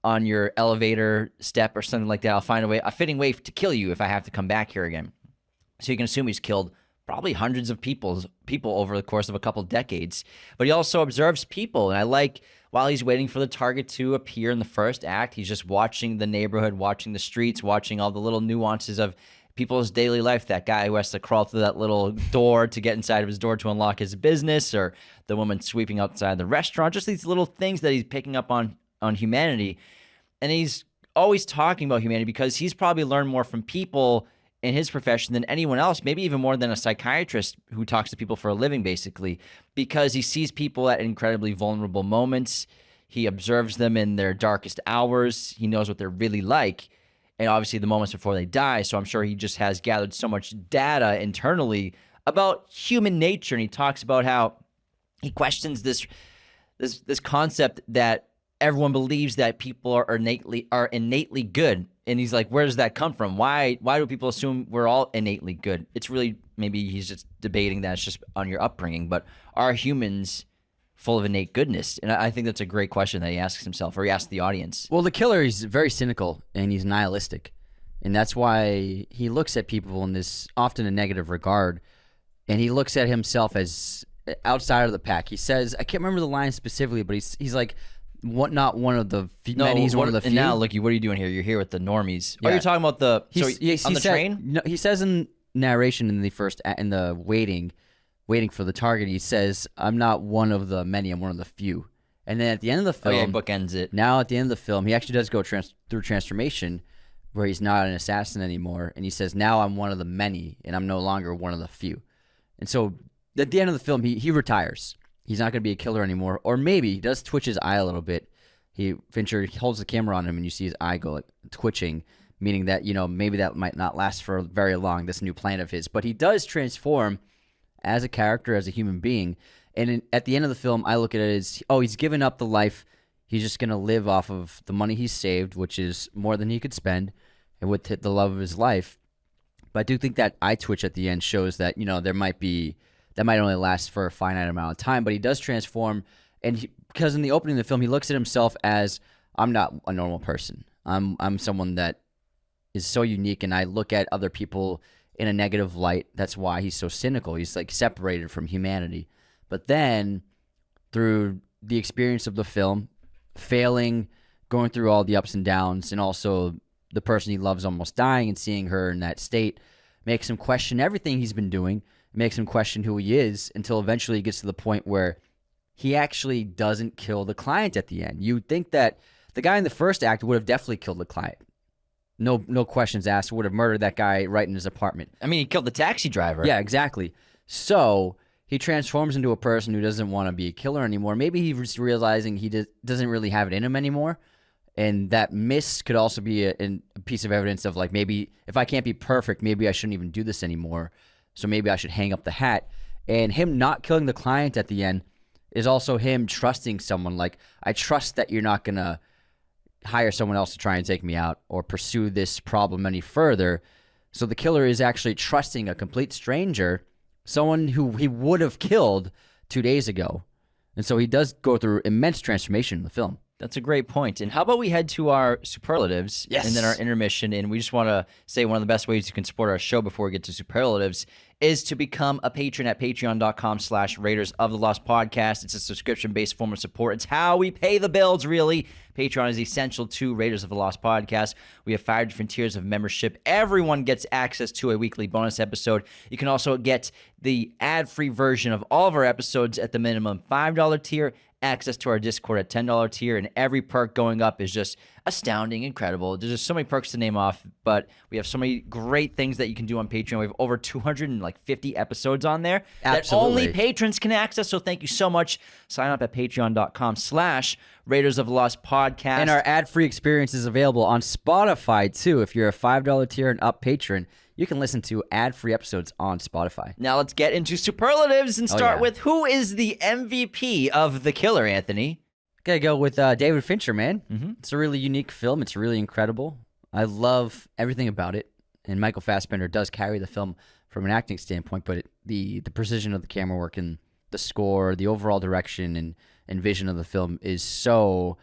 on your elevator step or something like that. I'll find a fitting way to kill you if I have to come back here again. So you can assume he's killed probably hundreds of people over the course of a couple decades. But he also observes people, and I like, while he's waiting for the target to appear in the first act, he's just watching the neighborhood, watching the streets, watching all the little nuances of people's daily life. That guy who has to crawl through that little door to get inside of his door to unlock his business, or the woman sweeping outside the restaurant. Just these little things that he's picking up on humanity. And he's always talking about humanity because he's probably learned more from people in his profession than anyone else, maybe even more than a psychiatrist who talks to people for a living, basically, because he sees people at incredibly vulnerable moments. He observes them in their darkest hours. He knows what they're really like, and obviously the moments before they die. So I'm sure he just has gathered so much data internally about human nature, and he talks about how he questions this concept that everyone believes that people are innately good. And he's like, where does that come from? Why do people assume we're all innately good? It's really, maybe he's just debating that it's just on your upbringing, but are humans full of innate goodness? And I think that's a great question that he asks himself, or he asks the audience. Well, the killer is very cynical and he's nihilistic. And that's why he looks at people in this often a negative regard. And he looks at himself as outside of the pack. He says, I can't remember the line specifically, but he's like, not one of the many, he's one of the few. And now, look, what are you doing here? You're here with the normies. Yeah. Oh, you're talking about the said, train? No, he says in narration in the waiting for the target, he says, I'm not one of the many, I'm one of the few. And then at the end of the film, bookends it. Now at the end of the film, he actually does go through transformation where he's not an assassin anymore. And he says, now I'm one of the many and I'm no longer one of the few. And so at the end of the film, he retires. He's not going to be a killer anymore. Or maybe he does twitch his eye a little bit. Fincher holds the camera on him and you see his eye go like, twitching, meaning that, maybe that might not last for very long, this new plan of his. But he does transform as a character, as a human being. And at the end of the film, I look at it as, he's given up the life. He's just going to live off of the money he's saved, which is more than he could spend, and with the love of his life. But I do think that eye twitch at the end shows that, that might only last for a finite amount of time, but he does transform. And because in the opening of the film, he looks at himself as, I'm not a normal person. I'm someone that is so unique, and I look at other people in a negative light. That's why he's so cynical. He's like separated from humanity. But then through the experience of the film, failing, going through all the ups and downs, and also the person he loves almost dying and seeing her in that state makes him question everything he's been doing. Makes him question who he is, until eventually he gets to the point where he actually doesn't kill the client at the end. You'd think that the guy in the first act would have definitely killed the client. No questions asked, would have murdered that guy right in his apartment. I mean, he killed the taxi driver. Yeah, exactly. So he transforms into a person who doesn't want to be a killer anymore. Maybe he's realizing he doesn't really have it in him anymore. And that miss could also be a piece of evidence of, like, maybe if I can't be perfect, maybe I shouldn't even do this anymore. So maybe I should hang up the hat. And him not killing the client at the end is also him trusting someone. Like, I trust that you're not going to hire someone else to try and take me out or pursue this problem any further. So the killer is actually trusting a complete stranger, someone who he would have killed 2 days ago. And so he does go through immense transformation in the film. That's a great point. And how about we head to our superlatives and then our intermission? And we just want to say one of the best ways you can support our show before we get to superlatives is to become a patron at patreon.com/Raiders of the Lost Podcast. It's a subscription-based form of support. It's how we pay the bills, really. Patreon is essential to Raiders of the Lost Podcast. We have 5 different tiers of membership. Everyone gets access to a weekly bonus episode. You can also get the ad-free version of all of our episodes at the minimum $5 tier, access to our Discord at $10 tier, and every perk going up is just astounding, incredible. There's just so many perks to name off, but we have so many great things that you can do on Patreon. We have over 250 episodes on there that only patrons can access, so thank you so much. Sign up at patreon.com/Raiders of the Lost Podcast. And our ad-free experience is available on Spotify, too. If you're a $5 tier and up patron, you can listen to ad-free episodes on Spotify. Now let's get into superlatives and start with who is the MVP of The Killer, Anthony? Gotta go with David Fincher, man. Mm-hmm. It's a really unique film. It's really incredible. I love everything about it. And Michael Fassbender does carry the film from an acting standpoint, but the precision of the camera work and the score, the overall direction and vision of the film is so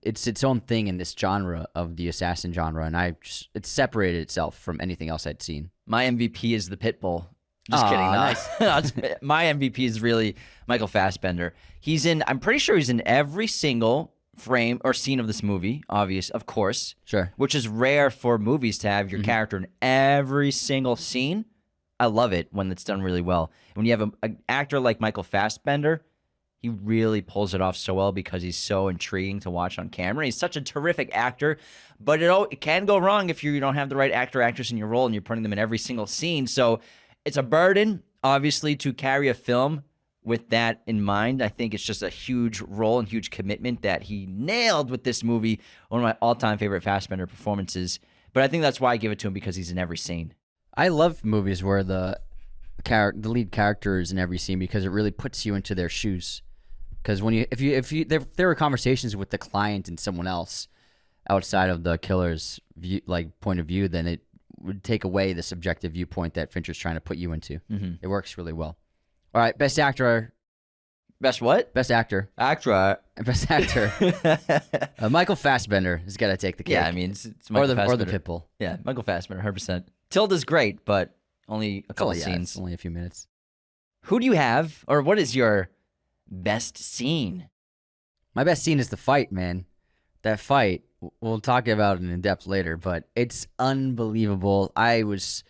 it's its own thing in this genre of the assassin genre, and it's separated itself from anything else I'd seen. My MVP is the Pitbull. Just kidding. Nice. My MVP is really Michael Fassbender. I'm pretty sure he's in every single frame or scene of this movie, of course. Sure. Which is rare for movies to have your character in every single scene. I love it when it's done really well. When you have an actor like Michael Fassbender, he really pulls it off so well because he's so intriguing to watch on camera. He's such a terrific actor, but it can go wrong if you don't have the right actor or actress in your role and you're putting them in every single scene. So it's a burden, obviously, to carry a film with that in mind. I think it's just a huge role and huge commitment that he nailed with this movie. One of my all-time favorite Fassbender performances. But I think that's why I give it to him, because he's in every scene. I love movies where the lead character is in every scene because it really puts you into their shoes. Because if there were conversations with the client and someone else outside of the killer's view, point of view, then it would take away the subjective viewpoint that Fincher's trying to put you into. It works really well. All right, best actor. Best what? Best actor. Actor. Best actor. Michael Fassbender has got to take the cake. Yeah, I mean, it's Michael Fassbender. Or the Pitbull. Yeah, Michael Fassbender, 100%. Tilda's great, but only a couple scenes. It's only a few minutes. Who do you have, or what is your best scene? My best scene is the fight, man. That fight, we'll talk about it in depth later, but it's unbelievable. I was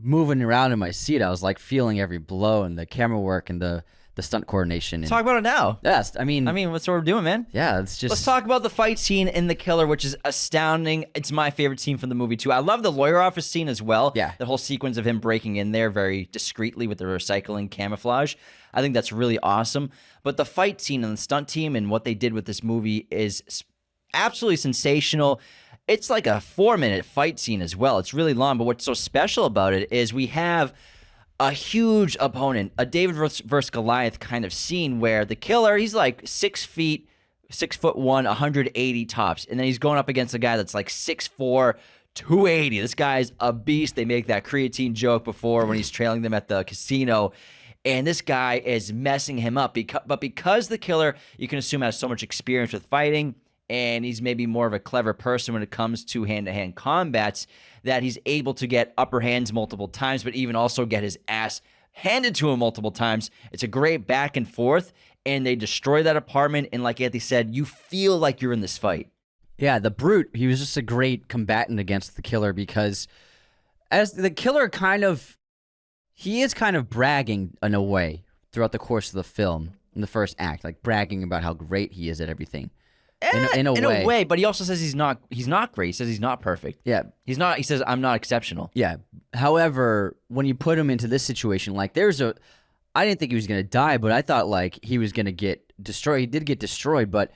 moving around in my seat. I was like feeling every blow and the camera work and the stunt coordination. Talk about it now. Yes, I mean, what's what we're doing, man? Yeah, it's just. Let's talk about the fight scene in The Killer, which is astounding. It's my favorite scene from the movie too. I love the lawyer office scene as well. Yeah, the whole sequence of him breaking in there very discreetly with the recycling camouflage. I think that's really awesome. But the fight scene and the stunt team and what they did with this movie is absolutely sensational. It's like a 4-minute fight scene as well. It's really long, but what's so special about it is we have a huge opponent, a David versus Goliath kind of scene where the killer, he's like 6 feet, 6'1", 180 tops. And then he's going up against a guy that's like 6'4", 280. This guy's a beast. They make that creatine joke before when he's trailing them at the casino. And this guy is messing him up. But because the killer, you can assume, has so much experience with fighting, and he's maybe more of a clever person when it comes to hand-to-hand combats, that he's able to get upper hands multiple times, but even also get his ass handed to him multiple times. It's a great back and forth, and they destroy that apartment, and like Anthony said, you feel like you're in this fight. Yeah, the Brute, he was just a great combatant against the killer because as the killer he is kind of bragging in a way throughout the course of the film, in the first act, like bragging about how great he is at everything. In a way, but he also says he's not great. He says he's not perfect. Yeah. He says I'm not exceptional. Yeah. However, when you put him into this situation, like I didn't think he was going to die, but I thought like he was going to get destroyed. He did get destroyed, but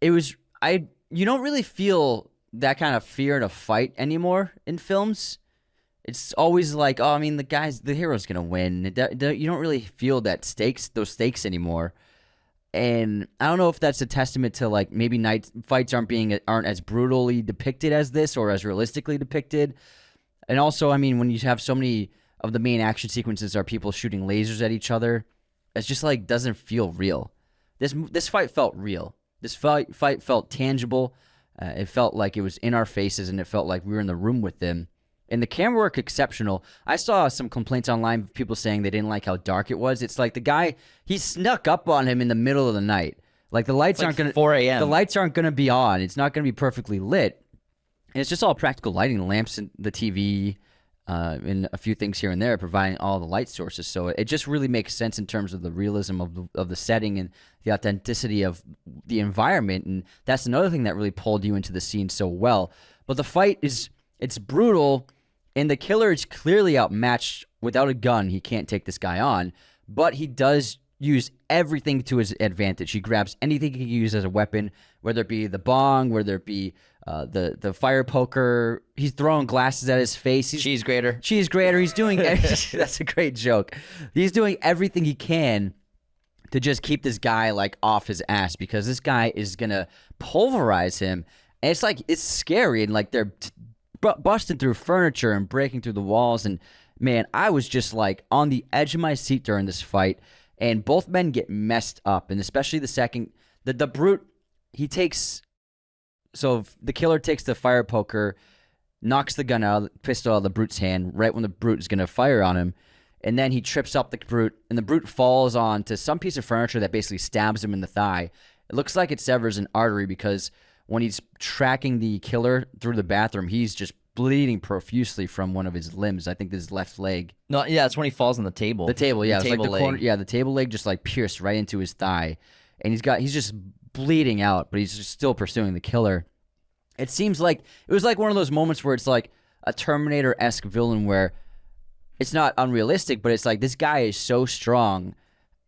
you don't really feel that kind of fear in a fight anymore in films. It's always like, oh, I mean, the hero's going to win. You don't really feel those stakes anymore. And I don't know if that's a testament to like maybe fights aren't as brutally depicted as this or as realistically depicted. And also, I mean, when you have so many of the main action sequences are people shooting lasers at each other, it's just like doesn't feel real. This fight felt real. This fight felt tangible. It felt like it was in our faces, and it felt like we were in the room with them. And the camera work, exceptional. I saw some complaints online of people saying they didn't like how dark it was. It's like the guy, he snuck up on him in the middle of the night. Like the lights aren't gonna 4 a.m. The lights aren't gonna be on. It's not gonna be perfectly lit. And it's just all practical lighting, the lamps and the TV, and a few things here and there, providing all the light sources. So it just really makes sense in terms of the realism of the setting and the authenticity of the environment. And that's another thing that really pulled you into the scene so well. But the fight it's brutal. And the killer is clearly outmatched. Without a gun, he can't take this guy on. But he does use everything to his advantage. He grabs anything he can use as a weapon, whether it be the bong, whether it be the fire poker. He's throwing glasses at his face. Cheese grater. Cheese grater. He's doing that's a great joke. He's doing everything he can to just keep this guy like off his ass, because this guy is gonna pulverize him. And it's scary, and like they're busting through furniture and breaking through the walls. And man, I was just like on the edge of my seat during this fight. And both men get messed up, and especially the second, the Brute, so the killer takes the fire poker, knocks the pistol out of the Brute's hand right when the Brute is gonna fire on him, and then he trips up the Brute, and the Brute falls onto some piece of furniture that basically stabs him in the thigh. It looks like it severs an artery because when he's tracking the killer through the bathroom, he's just bleeding profusely from one of his limbs. I think his left leg. No, yeah, it's when he falls on the table. The table, yeah. The It's like table the corner, leg. yeah, the table leg just like pierced right into his thigh. And he's just bleeding out, but he's just still pursuing the killer. It seems like it was like one of those moments where it's like a Terminator-esque villain where it's not unrealistic, but it's like this guy is so strong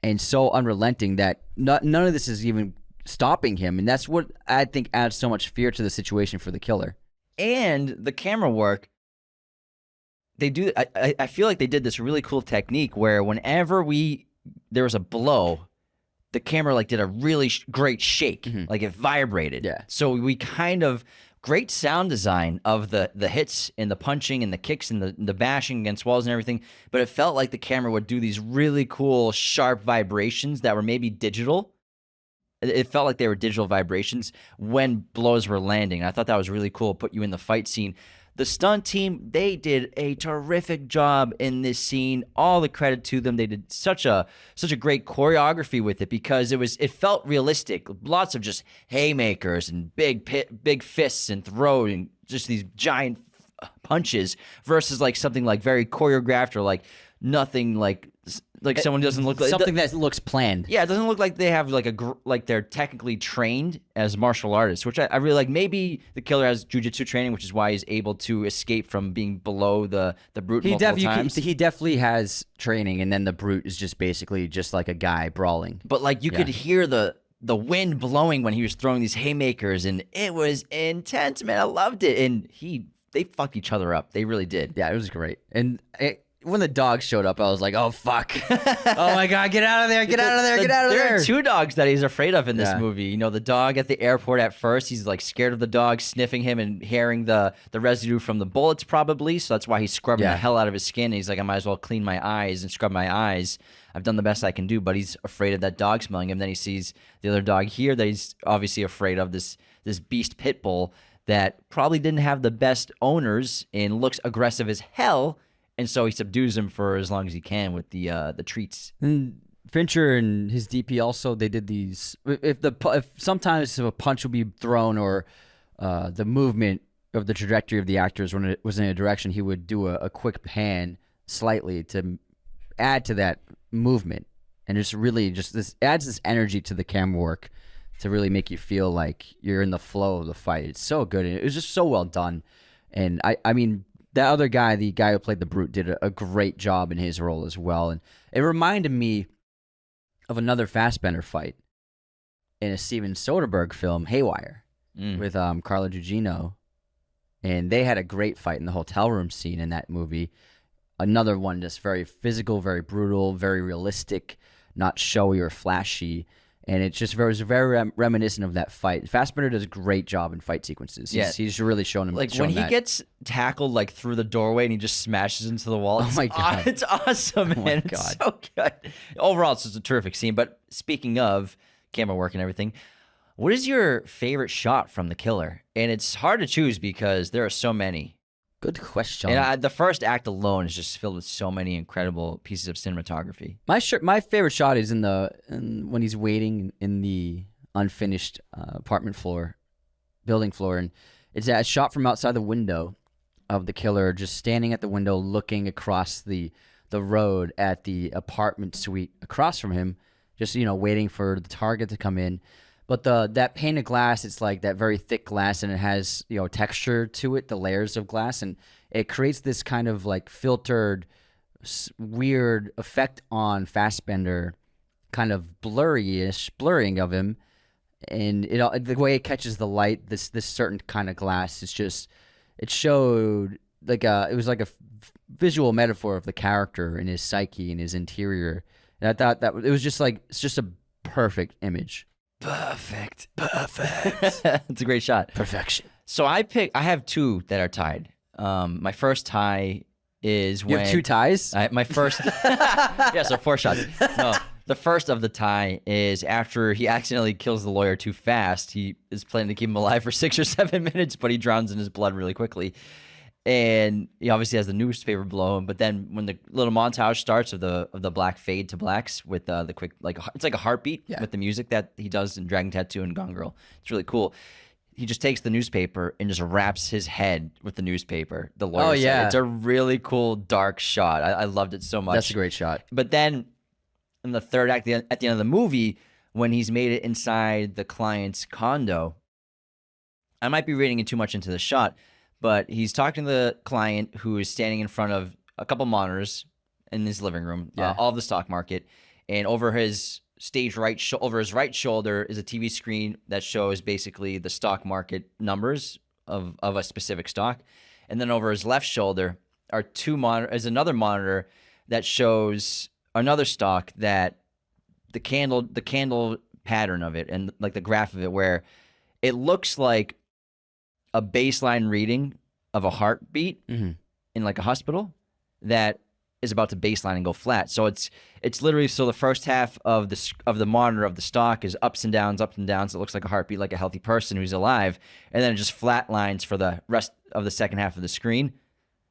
and so unrelenting that none of this is even stopping him. And that's what I think adds so much fear to the situation for the killer. And the camera work, they do. I feel like they did this really cool technique where whenever there was a blow, the camera like did a really great shake, like it vibrated. Yeah. So we kind of great sound design of the hits and the punching and the kicks and the bashing against walls and everything. But it felt like the camera would do these really cool sharp vibrations that were maybe digital. It felt like they were digital vibrations when blows were landing. I thought that was really cool. Put you in the fight scene. The stunt team, they did a terrific job in this scene. All the credit to them. They did such a great choreography with it because it felt realistic. Lots of just haymakers and big fists and throwing just these giant punches versus like something like very choreographed or like nothing like someone doesn't look like something that looks planned. Yeah, it doesn't look like they have like they're technically trained as martial artists, which I really like. Maybe the killer has jujitsu training, which is why he's able to escape from being below the brute multiple times. He definitely has training, and then the brute is just basically just like a guy brawling. But like you could hear the wind blowing when he was throwing these haymakers, and it was intense, man. I loved it, and they fucked each other up. They really did. Yeah, it was great. And when the dog showed up, I was like, oh, fuck. Oh, my God, get out of there, get out of there, get out of there. There are two dogs that he's afraid of in this movie. You know, the dog at the airport at first, he's like scared of the dog, sniffing him and hearing the residue from the bullets probably. So that's why he's scrubbing the hell out of his skin. And he's like, I might as well clean my eyes and scrub my eyes. I've done the best I can do, but he's afraid of that dog smelling him. Then he sees the other dog here that he's obviously afraid of, this beast pit bull that probably didn't have the best owners and looks aggressive as hell. And so he subdues him for as long as he can with the treats. And Fincher and his DP also, they did these. If sometimes a punch would be thrown or the movement of the trajectory of the actors when it was in a direction, he would do a quick pan slightly to add to that movement, and it's really just this adds this energy to the camera work to really make you feel like you're in the flow of the fight. It's so good, and it was just so well done. And I mean. That other guy, the guy who played the Brute, did a great job in his role as well. And it reminded me of another Fassbender fight in a Steven Soderbergh film, Haywire, with Carla Gugino. And they had a great fight in the hotel room scene in that movie. Another one just very physical, very brutal, very realistic, not showy or flashy. And it was very reminiscent of that fight. Fassbender does a great job in fight sequences. He's really shown him. Like when he gets tackled like through the doorway and he just smashes into the wall. Oh my God. It's awesome, man. Oh my God. It's so good. Overall, it's just a terrific scene. But speaking of camera work and everything, what is your favorite shot from The Killer? And it's hard to choose because there are so many. Good question. And the first act alone is just filled with so many incredible pieces of cinematography. My favorite shot is when he's waiting in the unfinished building floor, and it's a shot from outside the window of the killer, just standing at the window, looking across the road at the apartment suite across from him, just waiting for the target to come in. But that pane of glass, it's like that very thick glass, and it has texture to it, the layers of glass, and it creates this kind of like filtered, weird effect on Fassbender, kind of blurring of him, and the way it catches the light, this certain kind of glass, it showed like it was like a visual metaphor of the character and his psyche and his interior, and I thought that it was just like it's just a perfect image. Perfect. It's a great shot. Perfection. So I have two that are tied. My first tie is when... You have two ties? My first... Yeah, so 4 shots. No, the first of the tie is after he accidentally kills the lawyer too fast. He is planning to keep him alive for 6 or 7 minutes, but he drowns in his blood really quickly. and he obviously has the newspaper below him. But then when the little montage starts of the black fade to blacks with the quick, like it's like a heartbeat with the music that he does in Dragon Tattoo and Gone Girl. It's really cool. He just takes the newspaper and just wraps his head with the newspaper. The lawyer said. It's a really cool dark shot. I loved it so much. That's a great shot. But then in the third act, at the end of the movie, when he's made it inside the client's condo, I might be reading too much into the shot, but he's talking to the client who is standing in front of a couple monitors in his living room, all of the stock market, and over his over his right shoulder is a TV screen that shows basically the stock market numbers of a specific stock, and then over his left shoulder are is another monitor that shows another stock that the candle pattern of it and like the graph of it, where it looks like a baseline reading of a heartbeat in like a hospital that is about to baseline and go flat. So it's literally, so the first half of the monitor of the stock is ups and downs. It looks like a heartbeat, like a healthy person who's alive, and then it just flat lines for the rest of the second half of the screen.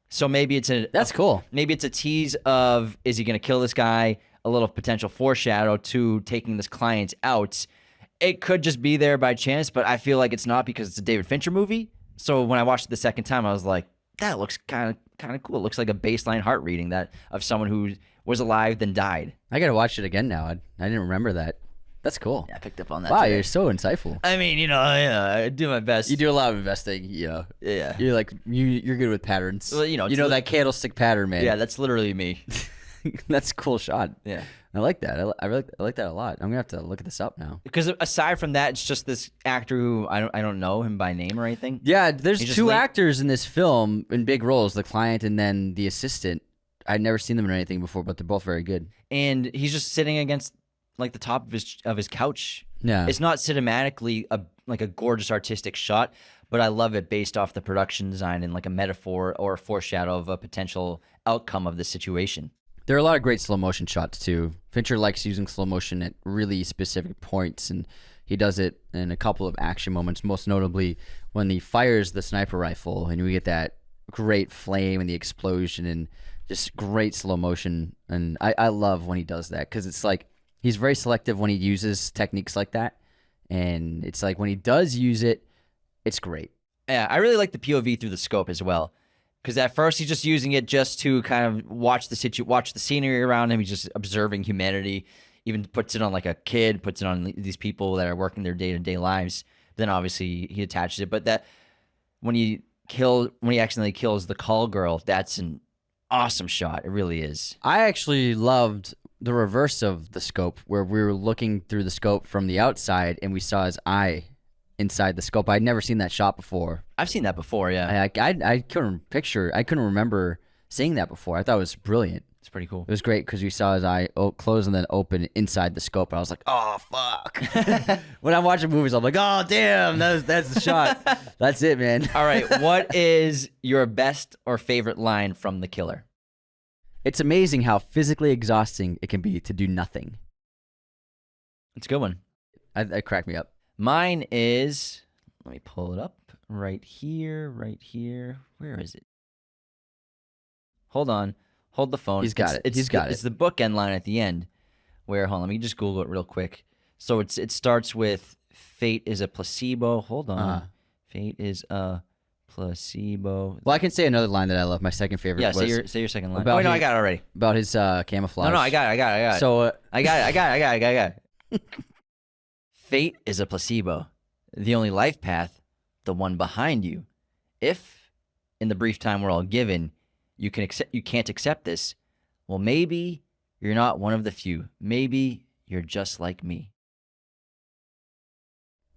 So maybe that's cool. Maybe it's a tease of, is he going to kill this guy? A little potential foreshadow to taking this client out. It could just be there by chance, but I feel like it's not, because it's a David Fincher movie. So when I watched it the second time, I was like, that looks kind of cool. It looks like a baseline heart reading that of someone who was alive then died. I gotta watch it again now. I didn't remember that. That's cool. Yeah, I picked up on that. Wow, today. You're so insightful. I mean, I do my best. You do a lot of investing, Yeah. You're like you're good with patterns. Well, that candlestick pattern, man. Yeah, that's literally me. That's a cool shot. Yeah. I like that. I like that a lot. I'm gonna have to look this up now. Because aside from that, it's just this actor who I don't know him by name or anything. Yeah, there's two actors in this film in big roles, the client and then the assistant. I'd never seen them in anything before, but they're both very good. And he's just sitting against like the top of his couch. Yeah. It's not cinematically like a gorgeous artistic shot, but I love it based off the production design and like a metaphor or a foreshadow of a potential outcome of the situation. There are a lot of great slow motion shots too. Fincher likes using slow motion at really specific points, and he does it in a couple of action moments, most notably when he fires the sniper rifle and we get that great flame and the explosion and just great slow motion. And I love when he does that, because it's like he's very selective when he uses techniques like that, and it's like when he does use it, it's great. Yeah, I really like the POV through the scope as well. Because at first he's just using it just to kind of watch the scenery around him. He's just observing humanity. Even puts it on like a kid, puts it on these people that are working their day-to-day lives. Then obviously he attaches it. But that when he accidentally kills the call girl, that's an awesome shot. It really is. I actually loved the reverse of the scope, where we were looking through the scope from the outside and we saw his eye inside the scope. I'd never seen that shot before. I've seen that before, yeah. I couldn't remember seeing that before. I thought it was brilliant. It's pretty cool. It was great because we saw his eye close and then open inside the scope. I was like, oh, fuck. When I'm watching movies, I'm like, oh, damn, that's the shot. That's it, man. All right, what is your best or favorite line from The Killer? It's amazing how physically exhausting it can be to do nothing. It's a good one. That cracked me up. Mine is, let me pull it up, right here. Where is it? Hold on. Hold the phone. He's got it. He's got it. It's the bookend line at the end where, hold on, let me just Google it real quick. So it starts with, fate is a placebo. Hold on. Fate is a placebo. Well, I can say another line that I love. My second favorite was... Yeah, say your second line. I got it already. About his camouflage. No, I got it. So... I got it. Fate is a placebo. The only life path, the one behind you. If, in the brief time we're all given, you can't accept this, well, maybe you're not one of the few. Maybe you're just like me.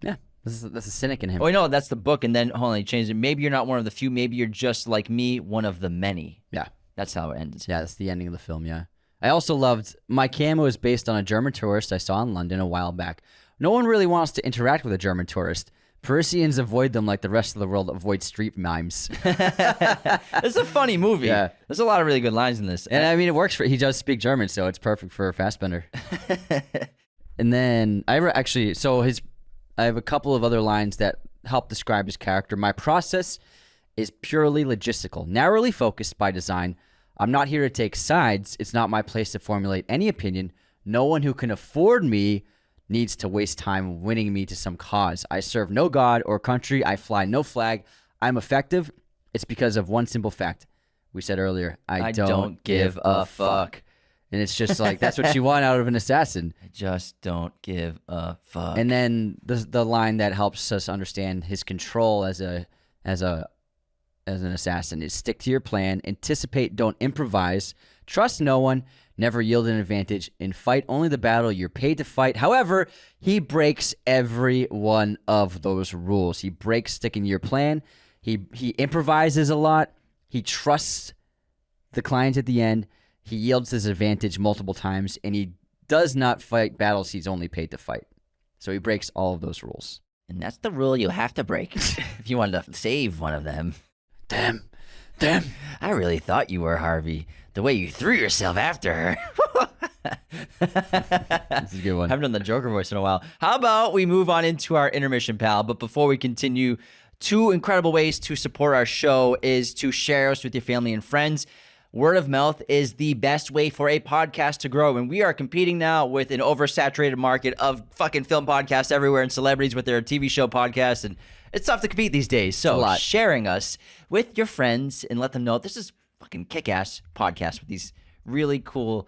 Yeah, that's a cynic in him. Oh, no, that's the book, and then, hold on, he changed it. Maybe you're not one of the few. Maybe you're just like me, one of the many. Yeah. That's how it ends. Yeah, that's the ending of the film, yeah. I also loved, my camo is based on a German tourist I saw in London a while back. No one really wants to interact with a German tourist. Parisians avoid them like the rest of the world avoids street mimes. It's a funny movie. Yeah. There's a lot of really good lines in this. And I mean, it works he does speak German, so it's perfect for Fassbender. And then, I have a couple of other lines that help describe his character. My process is purely logistical, narrowly focused by design. I'm not here to take sides. It's not my place to formulate any opinion. No one who can afford me needs to waste time winning me to some cause. I serve no god or country. I fly no flag. I'm effective. It's because of one simple fact. We said earlier, I don't give a fuck. And it's just like, that's what you want out of an assassin. I just don't give a fuck. And then the line that helps us understand his control as an assassin is stick to your plan, anticipate, don't improvise, trust no one, never yield an advantage, and fight only the battle you're paid to fight. However, he breaks every one of those rules. He breaks sticking to your plan. He improvises a lot. He trusts the client at the end. He yields his advantage multiple times, and he does not fight battles he's only paid to fight. So he breaks all of those rules. And that's the rule you have to break if you want to save one of them. Damn. I really thought you were Harvey. The way you threw yourself after her. That's a good one. I haven't done the Joker voice in a while. How about we move on into our intermission, pal? But before we continue, 2 incredible ways to support our show is to share us with your family and friends. Word of mouth is the best way for a podcast to grow. And we are competing now with an oversaturated market of fucking film podcasts everywhere and celebrities with their TV show podcasts. And it's tough to compete these days. So sharing us with your friends and let them know this is fucking kick-ass podcast with these really cool,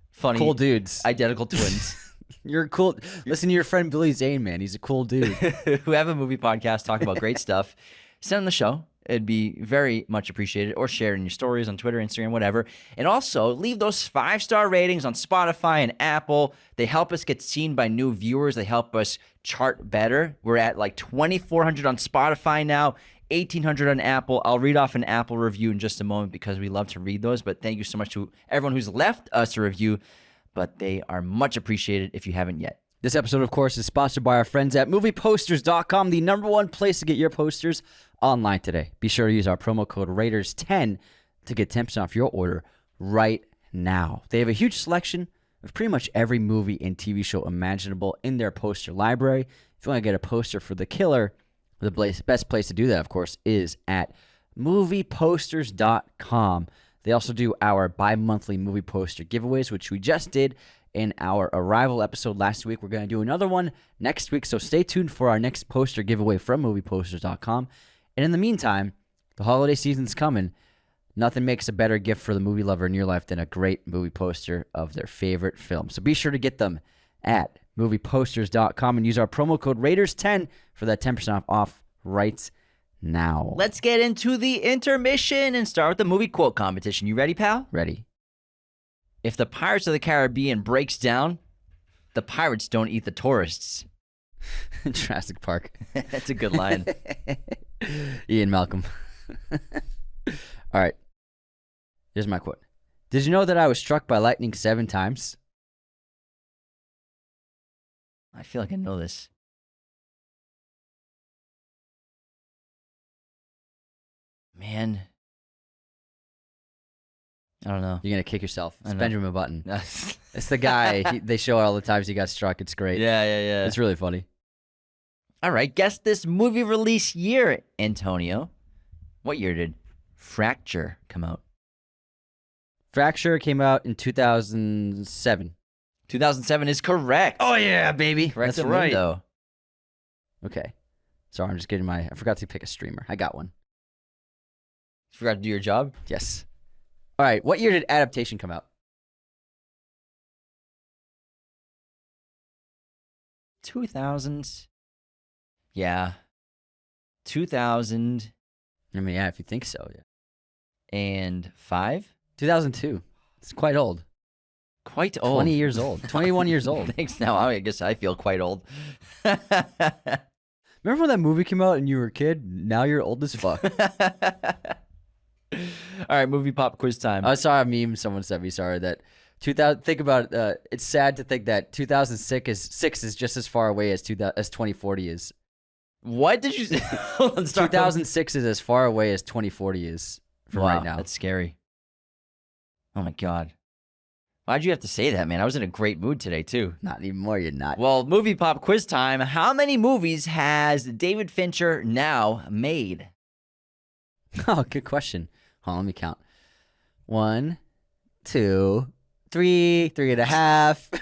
funny, cool dudes, identical twins. You're cool. Listen to your friend Billy Zane, man. He's a cool dude. Who have a movie podcast, talk about great stuff. Send them the show. It'd be very much appreciated. Or share in your stories on Twitter, Instagram, whatever. And also, leave those 5-star ratings on Spotify and Apple. They help us get seen by new viewers. They help us chart better. We're at like 2,400 on Spotify now, 1,800 on Apple. I'll read off an Apple review in just a moment because we love to read those. But thank you so much to everyone who's left us a review. But they are much appreciated if you haven't yet. This episode, of course, is sponsored by our friends at movieposters.com, the #1 place to get your posters online today. Be sure to use our promo code Raiders10 to get 10% off your order right now. They have a huge selection of pretty much every movie and TV show imaginable in their poster library. If you want to get a poster for The Killer, the best place to do that, of course, is at movieposters.com. They also do our bi-monthly movie poster giveaways, which we just did in our Arrival episode last week. We're going to do another one next week, so stay tuned for our next poster giveaway from movieposters.com. And in the meantime, the holiday season's coming. Nothing makes a better gift for the movie lover in your life than a great movie poster of their favorite film. So be sure to get them at movieposters.com and use our promo code Raiders10 for that 10% off right now. Let's get into the intermission and start with the movie quote competition. You ready, pal? Ready. If the Pirates of the Caribbean breaks down, the pirates don't eat the tourists. Jurassic Park. That's a good line. Ian Malcolm. All right. Here's my quote. Did you know that I was struck by lightning 7 times? I feel like I know this. Man. I don't know. You're going to kick yourself. It's know. Benjamin Button. It's the guy. They show all the times he got struck. It's great. Yeah. It's really funny. All right. Guess this movie release year, Antonio. What year did Fracture come out? Fracture came out in 2007. 2007 is correct. Oh, yeah, baby. Correct. That's right. Though. Okay. Sorry, I'm just getting I forgot to pick a streamer. I got one. You forgot to do your job? Yes. All right. What year did Adaptation come out? 2000s. Yeah. 2000. I mean, yeah, if you think so, yeah. And 5? 2002. It's quite old. Quite old. 20 years old. 21 years old. Thanks. Now I guess I feel quite old. Remember when that movie came out and you were a kid? Now you're old as fuck. All right, movie pop quiz time. I saw a meme someone sent me, sorry, that 2000. Think about it. It's sad to think that 2006 is just as far away as 2040 is. What did you say? 2006 is as far away as 2040 is from right now. That's scary. Oh my God. Why'd you have to say that, man? I was in a great mood today, too. Not anymore, you're not. Well, movie pop quiz time. How many movies has David Fincher now made? Oh, good question. Hold on, let me count. 1, 2, 3, 3.5.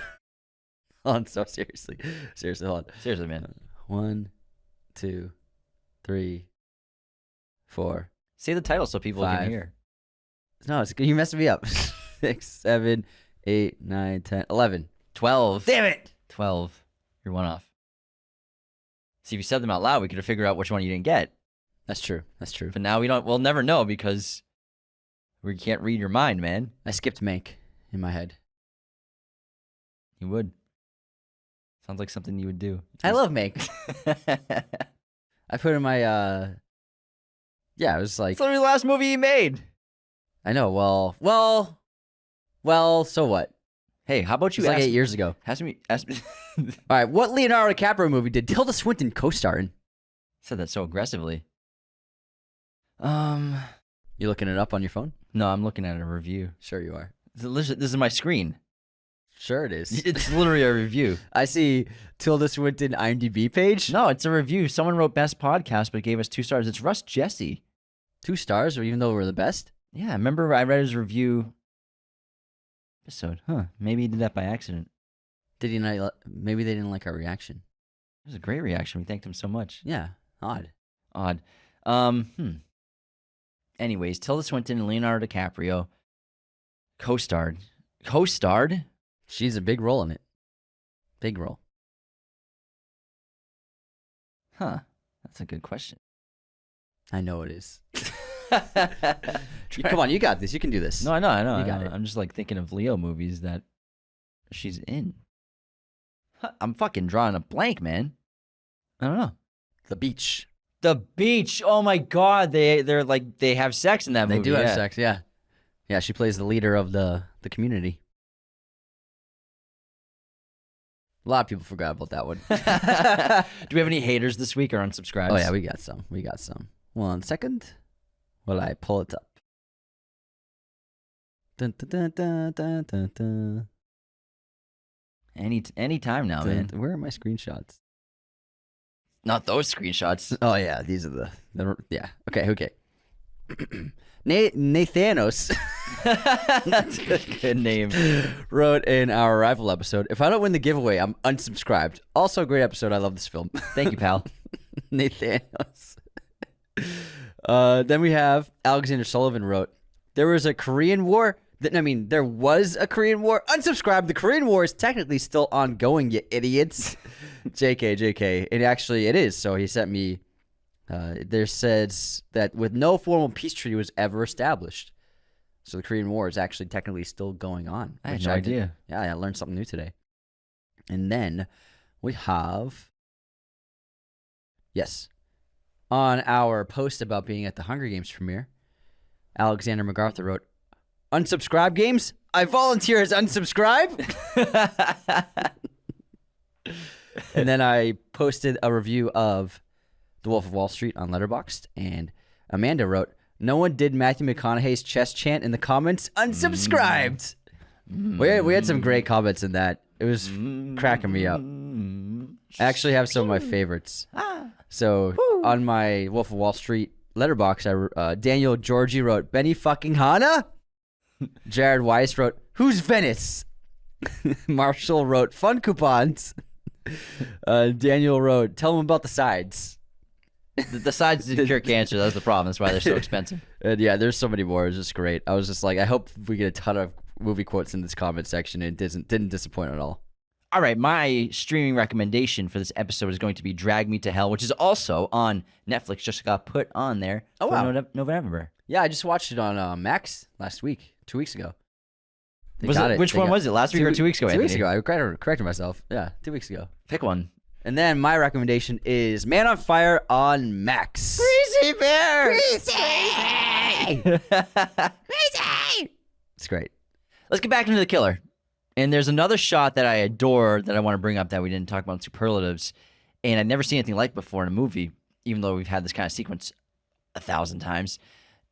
Hold on, so seriously, hold on. Seriously, man. 1, 2, 3, 4. Say the title so people 5. can hear. No, you messed me up. 6, 7, 8, 9, 10, 11. 12. Damn it! 12. You're one off. See, if you said them out loud, we could have figured out which one you didn't get. That's true. That's true. But now we'll never know because we can't read your mind, man. I skipped Mank in my head. You would. Sounds like something you would do. I love Mank. I put in my, yeah, it was like. It's literally the last movie he made. I know, well, so what? Hey, how about It you was like ask 8 years ago. ask me. All right, what Leonardo DiCaprio movie did Tilda Swinton co-star in? Said that so aggressively. You looking it up on your phone? No, I'm looking at a review. Sure you are. This is my screen. Sure it is. It's literally a review. I see Tilda Swinton IMDb page. No, it's a review. Someone wrote best podcast, but gave us 2 stars. It's Russ Jesse. 2 stars, even though we're the best. Yeah, remember I read his review episode. Huh? Maybe he did that by accident. Did he not? Maybe they didn't like our reaction. It was a great reaction. We thanked him so much. Yeah, odd. Anyways, Tilda Swinton and Leonardo DiCaprio co-starred. She's a big role in it. Big role. Huh? That's a good question. I know it is. Come on, you got this. You can do this. No, I know. You got it. I'm just like thinking of Leo movies that she's in. Huh, I'm fucking drawing a blank, man. I don't know. The Beach. The Beach. Oh my God, they're like they have sex in that movie. They do have yeah. sex. Yeah, yeah. She plays the leader of the community. A lot of people forgot about that one. Do we have any haters this week or unsubscribes? Oh yeah, we got some. 1 second. While I pull it up. Dun, dun, dun, dun, dun, dun. Any time now, man. Where are my screenshots? Not those screenshots. Oh yeah, these are the yeah. Okay. Nathanos. That's a good name. Wrote in our Arrival episode, if I don't win the giveaway, I'm unsubscribed. Also a great episode. I love this film. Thank you, pal. Nathanos. Then we have Alexander Sullivan wrote, there was a Korean War. There was a Korean War. Unsubscribe. The Korean War is technically still ongoing, you idiots. JK. And actually, it is. So he sent me, there says that with no formal peace treaty was ever established. So the Korean War is actually technically still going on. I had no idea. Yeah, I learned something new today. And then we have, yes, on our post about being at the Hunger Games premiere, Alexander MacArthur wrote, unsubscribe games? I volunteer as unsubscribe. And then I posted a review of The Wolf of Wall Street on Letterboxd, and Amanda wrote, no one did Matthew McConaughey's chest chant in the comments. Unsubscribed. We had some great comments in that. It was cracking me up. I actually have some of my favorites. So on my Wolf of Wall Street letterbox, Daniel Georgie wrote, Benny fucking Hanna? Jared Weiss wrote, who's Venice? Marshall wrote, fun coupons. Daniel wrote, tell him about the sides. The sides didn't cure cancer. That's the problem. That's why they're so expensive. And yeah, there's so many more. It was just great. I was just like, I hope we get a ton of movie quotes in this comment section. And it didn't disappoint at all. All right, my streaming recommendation for this episode is going to be Drag Me to Hell, which is also on Netflix. Just got put on there for November. Yeah, I just watched it on Max last week, 2 weeks ago. Which one was it? Last week or 2 weeks ago? 2 weeks ago. I corrected myself. Yeah, 2 weeks ago. Pick one. And then my recommendation is Man on Fire on Max. Greasy Bear! Greasy! Greasy! It's great. Let's get back into The Killer. And there's another shot that I adore that I want to bring up that we didn't talk about in Superlatives. And I've never seen anything like before in a movie, even though we've had this kind of sequence 1,000 times,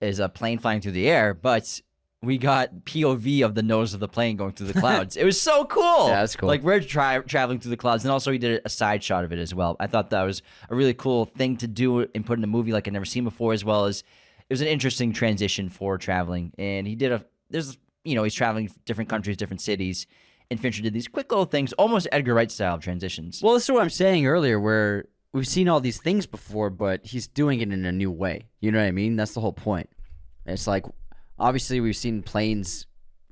is a plane flying through the air. But we got POV of the nose of the plane going through the clouds. It was so cool. Yeah, that's cool. Like we're traveling through the clouds. And also he did a side shot of it as well. I thought that was a really cool thing to do and put in a movie like I've never seen before, as well as was an interesting transition for traveling. And he did he's traveling different countries, different cities. And Fincher did these quick little things, almost Edgar Wright style transitions. Well, this is what I'm saying earlier, where we've seen all these things before, but he's doing it in a new way. You know what I mean? That's the whole point. It's like, obviously, we've seen planes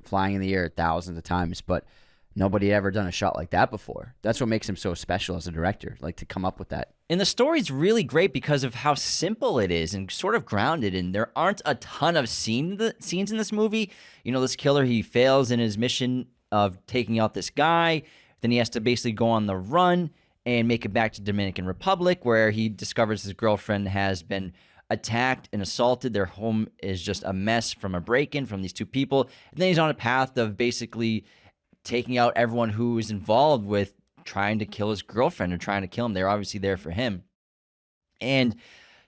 flying in the air thousands of times, but nobody had ever done a shot like that before. That's what makes him so special as a director, like to come up with that. And the story's really great because of how simple it is and sort of grounded. And there aren't a ton of scenes in this movie. You know, this killer, he fails in his mission of taking out this guy. Then he has to basically go on the run and make it back to Dominican Republic, where he discovers his girlfriend has been attacked and assaulted. Their home is just a mess from a break-in from these two people. And then he's on a path of basically taking out everyone who is involved with trying to kill his girlfriend or trying to kill him. They're obviously there for him. And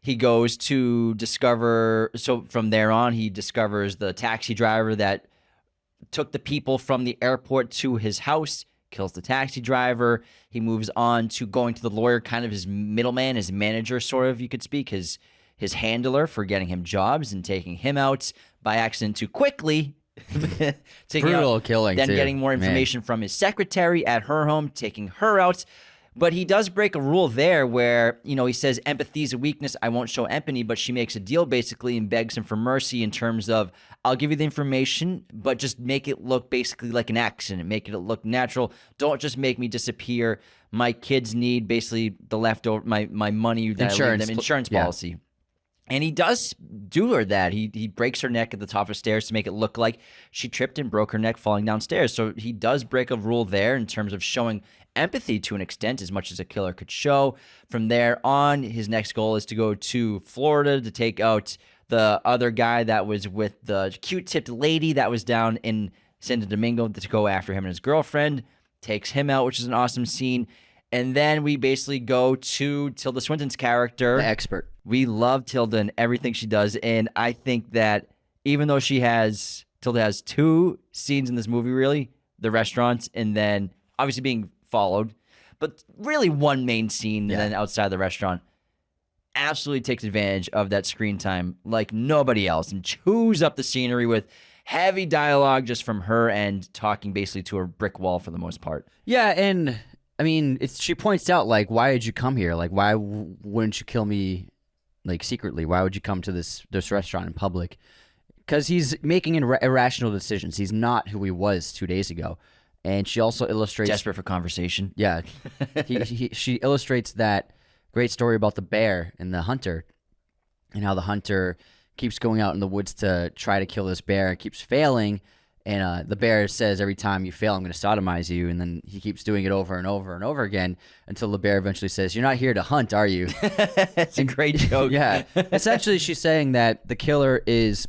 he goes to discover, so from there on, he discovers the taxi driver that took the people from the airport to his house, kills the taxi driver. He moves on to going to the lawyer, kind of his middleman, his manager, sort of, you could speak, his handler for getting him jobs and taking him out by accident too quickly. Brutal killing, then too. getting more information from his secretary at her home, taking her out. But he does break a rule there where, you know, he says empathy is a weakness. I won't show empathy, but she makes a deal basically and begs him for mercy in terms of, I'll give you the information, but just make it look basically like an accident. Make it look natural. Don't just make me disappear. My kids need basically the leftover, my money that I leave them, insurance policy. Yeah. And he does do her that. He breaks her neck at the top of the stairs to make it look like she tripped and broke her neck falling downstairs. So he does break a rule there in terms of showing empathy to an extent, as much as a killer could show. From there on, his next goal is to go to Florida to take out the other guy that was with the cute-tipped lady that was down in Santo Domingo, to go after him and his girlfriend. Takes him out, which is an awesome scene. And then we basically go to Tilda Swinton's character. The expert. We love Tilda and everything she does. And I think that even though Tilda has two scenes in this movie, really, the restaurants and then obviously being followed, but really one main scene and then outside the restaurant, absolutely takes advantage of that screen time like nobody else and chews up the scenery with heavy dialogue just from her and talking basically to a brick wall for the most part. Yeah, and I mean, she points out, like, why did you come here? Like, why wouldn't you kill me, like, secretly? Why would you come to this restaurant in public? Because he's making irrational decisions. He's not who he was 2 days ago. And she also illustrates... Desperate for conversation. Yeah. She illustrates that great story about the bear and the hunter, and how the hunter keeps going out in the woods to try to kill this bear and keeps failing. And the bear says, every time you fail, I'm going to sodomize you. And then he keeps doing it over and over and over again until the bear eventually says, you're not here to hunt, are you? That's a great joke. Yeah. Essentially, she's saying that the killer is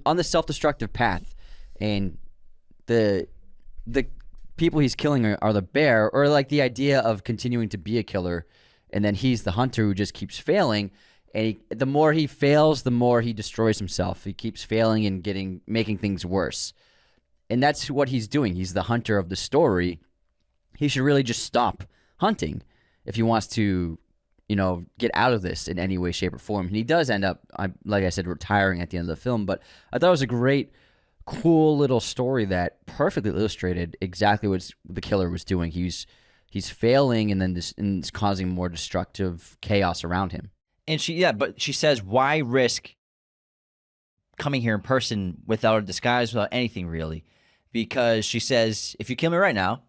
on the self-destructive path. And the people he's killing are the bear, or like the idea of continuing to be a killer. And then he's the hunter who just keeps failing. And the more he fails, the more he destroys himself. He keeps failing and making things worse. And that's what he's doing. He's the hunter of the story. He should really just stop hunting if he wants to, get out of this in any way, shape, or form. And he does end up, like I said, retiring at the end of the film. But I thought it was a great, cool little story that perfectly illustrated exactly what the killer was doing. He's failing and then it's causing more destructive chaos around him. And she says, why risk coming here in person without a disguise, without anything really? Because she says, if you kill me right now,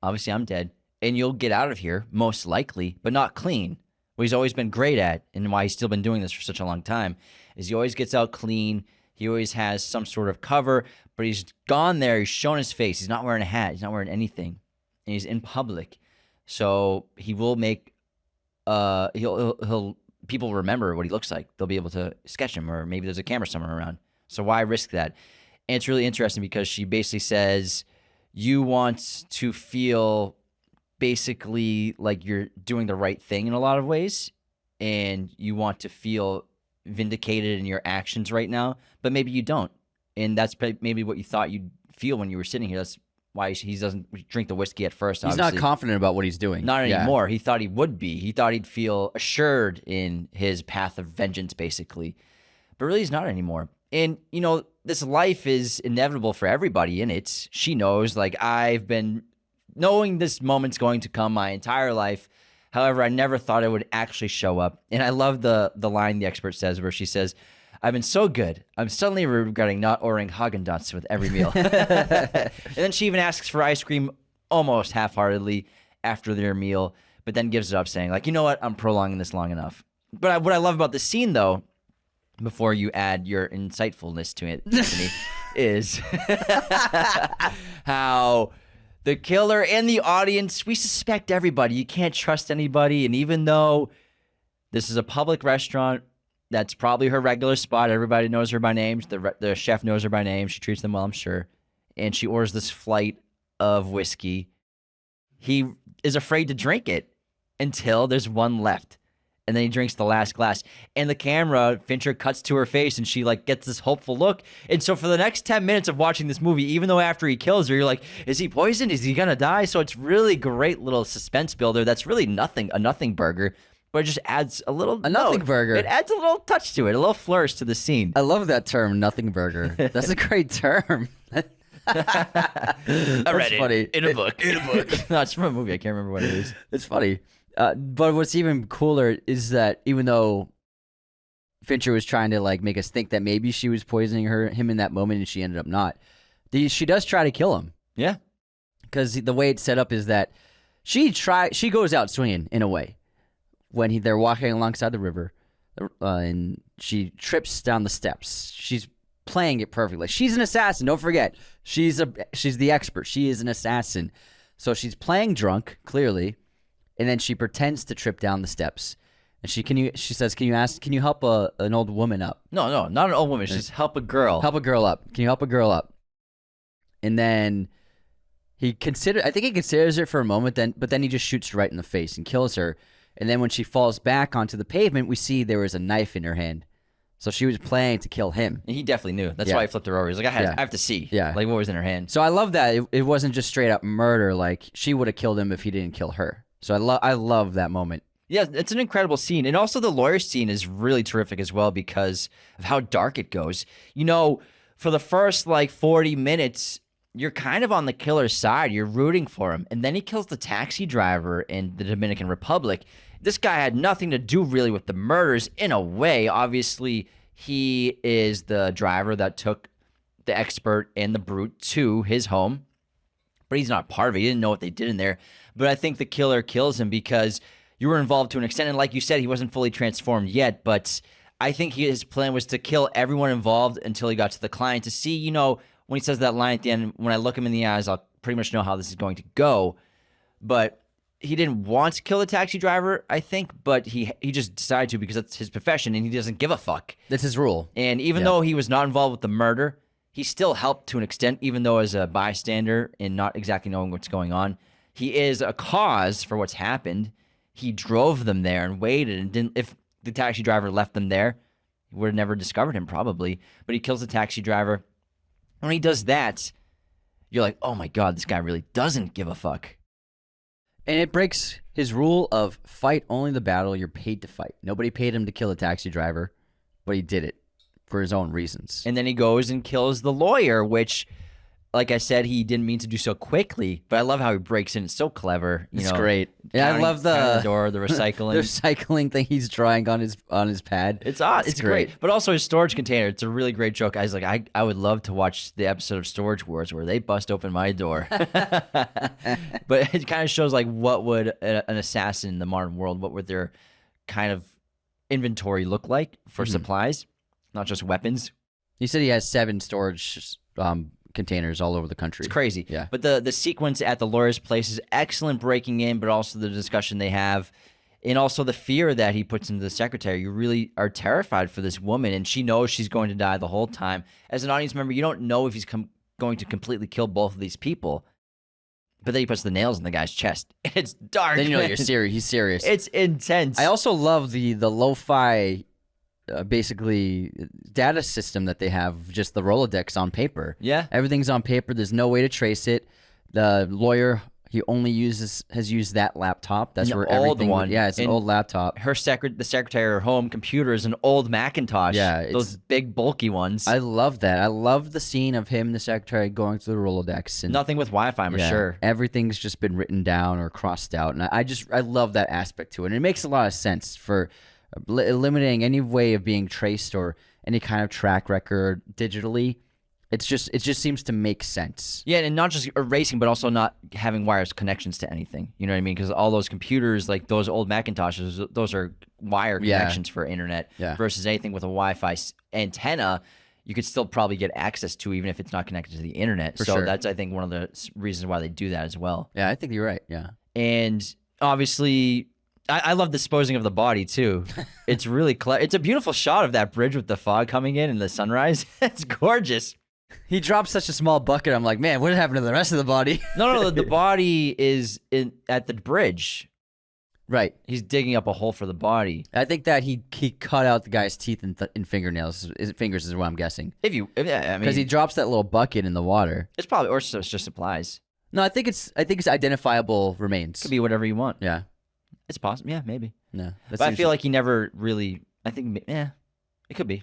obviously I'm dead, and you'll get out of here, most likely, but not clean. What he's always been great at, and why he's still been doing this for such a long time, is he always gets out clean. He always has some sort of cover, but he's gone there. He's shown his face. He's not wearing a hat. He's not wearing anything. And he's in public. So he will make, people remember what he looks like. They'll be able to sketch him, or maybe there's a camera somewhere around. So why risk that? And it's really interesting because she basically says, you want to feel basically like you're doing the right thing in a lot of ways, and you want to feel vindicated in your actions right now, but maybe you don't. And that's maybe what you thought you'd feel when you were sitting here. That's why he doesn't drink the whiskey at first. He's not confident about what he's doing. Not anymore. He thought he would be. He thought he'd feel assured in his path of vengeance, basically. but really he's not anymore. And, you know, this life is inevitable for everybody in it. She knows, like, I've been knowing this moment's going to come my entire life. However, I never thought it would actually show up. And I love the line the expert says where she says, I've been so good, I'm suddenly regretting not ordering Haagen-Dazs with every meal. And then she even asks for ice cream almost half-heartedly after their meal, but then gives it up saying, like, you know what, I'm prolonging this long enough. But what I love about the scene, though, before you add your insightfulness to it, Tiffany, is how the killer and the audience, we suspect everybody. You can't trust anybody. And even though this is a public restaurant, that's probably her regular spot. Everybody knows her by name. The chef knows her by name. She treats them well, I'm sure. And she orders this flight of whiskey. He is afraid to drink it until there's one left. And then he drinks the last glass. And the camera, Fincher cuts to her face, and she, like, gets this hopeful look. And so for the next 10 minutes of watching this movie, even though after he kills her, you're like, is he poisoned? Is he going to die? So it's really great little suspense builder. That's really a nothing burger. But it just adds a nothing burger. It adds a little touch to it, a little flourish to the scene. I love that term, nothing burger. That's a great term. I read it funny. in a book. No, it's from a movie. I can't remember what it is. It's funny. But what's even cooler is that even though Fincher was trying to, like, make us think that maybe she was poisoning him in that moment and she ended up not, she does try to kill him. Yeah. Because the way it's set up is that she goes out swinging in a way when they're walking alongside the river, and she trips down the steps. She's playing it perfectly. She's an assassin. Don't forget, she's the expert. She is an assassin. So she's playing drunk, clearly. And then she pretends to trip down the steps, and she says, "Can you help an old woman up?" No, not an old woman. She says, "Help a girl. Help a girl up. Can you help a girl up?" And then I think he considers it for a moment, but then he just shoots her right in the face and kills her. And then when she falls back onto the pavement, we see there was a knife in her hand. So she was planning to kill him. And he definitely knew. That's why he flipped her over. He's like, I have to see. Yeah. Like, what was in her hand. So I love that it wasn't just straight up murder. Like, she would have killed him if he didn't kill her. So I love that moment. Yeah, it's an incredible scene. And also the lawyer scene is really terrific as well because of how dark it goes. You know, for the first, like, 40 minutes, you're kind of on the killer's side. You're rooting for him. And then he kills the taxi driver in the Dominican Republic. This guy had nothing to do really with the murders in a way. Obviously, he is the driver that took the expert and the brute to his home. But he's not part of it. He didn't know what they did in there. But I think the killer kills him because you were involved to an extent. And like you said, he wasn't fully transformed yet. But I think his plan was to kill everyone involved until he got to the client to see, you know, when he says that line at the end, when I look him in the eyes, I'll pretty much know how this is going to go. But he didn't want to kill the taxi driver, I think, but he just decided to because that's his profession and he doesn't give a fuck. That's his rule. And even though he was not involved with the murder, he still helped to an extent, even though as a bystander and not exactly knowing what's going on. He is a cause for what's happened. He drove them there and waited and didn't. If the taxi driver left them there, he would have never discovered him probably. But he kills the taxi driver. When he does that, you're like, oh my God, this guy really doesn't give a fuck. And it breaks his rule of fight only the battle you're paid to fight. Nobody paid him to kill the taxi driver, but he did it for his own reasons. And then he goes and kills the lawyer, which, like I said, he didn't mean to do so quickly, but I love how he breaks in. It's so clever. It's great. Yeah, I love the door, the recycling. The recycling thing he's drawing on his pad. It's awesome. It's great. But also his storage container. It's a really great joke. I was like, I would love to watch the episode of Storage Wars where they bust open my door. But it kind of shows like what would an assassin in the modern world, what would their kind of inventory look like for supplies, not just weapons. He said he has 7 storage containers all over the country. It's crazy. Yeah. But the sequence at the lawyer's place is excellent breaking in, but also the discussion they have and also the fear that he puts into the secretary. You really are terrified for this woman, and she knows she's going to die the whole time. As an audience member, you don't know if he's going to completely kill both of these people. But then he puts the nails in the guy's chest. It's dark. Then you know you're serious. He's serious. It's intense. I also love the lo-fi basically data system that they have, just the Rolodex on paper. Yeah. Everything's on paper. There's no way to trace it. The lawyer, He only has used that laptop. That's An where old everything. one. Yeah, it's an And old laptop. the secretary at her home computer is an old Macintosh. Yeah, those big bulky ones. I love that. I love the scene of him and the secretary going through the Rolodex. And Nothing with Wi-Fi, I'm sure. everything's just been written down or crossed out, and I love that aspect to it. And it makes a lot of sense for eliminating any way of being traced or any kind of track record digitally. It just seems to make sense. Yeah, and not just erasing, but also not having wireless connections to anything. You know what I mean? Because all those computers, like those old Macintoshes, those are wire connections for internet. Yeah. Versus anything with a Wi-Fi antenna, you could still probably get access to, even if it's not connected to the internet. So sure. that's, I think, one of the reasons why they do that as well. Yeah, I think you're right. Yeah. And obviously, I love disposing of the body too. It's really clever. It's a beautiful shot of that bridge with the fog coming in and the sunrise. It's gorgeous. He dropped such a small bucket. I'm like, man, what happened to the rest of the body? No, the body is at the bridge. Right. He's digging up a hole for the body. I think that he cut out the guy's teeth and fingernails. His fingers is what I'm guessing. I mean, Because he drops that little bucket in the water. it's probably, or it's just supplies. No, I think it's identifiable remains. Could be whatever you want. Yeah. It's possible. Yeah, maybe. No. But I feel like he never really. I think, it could be.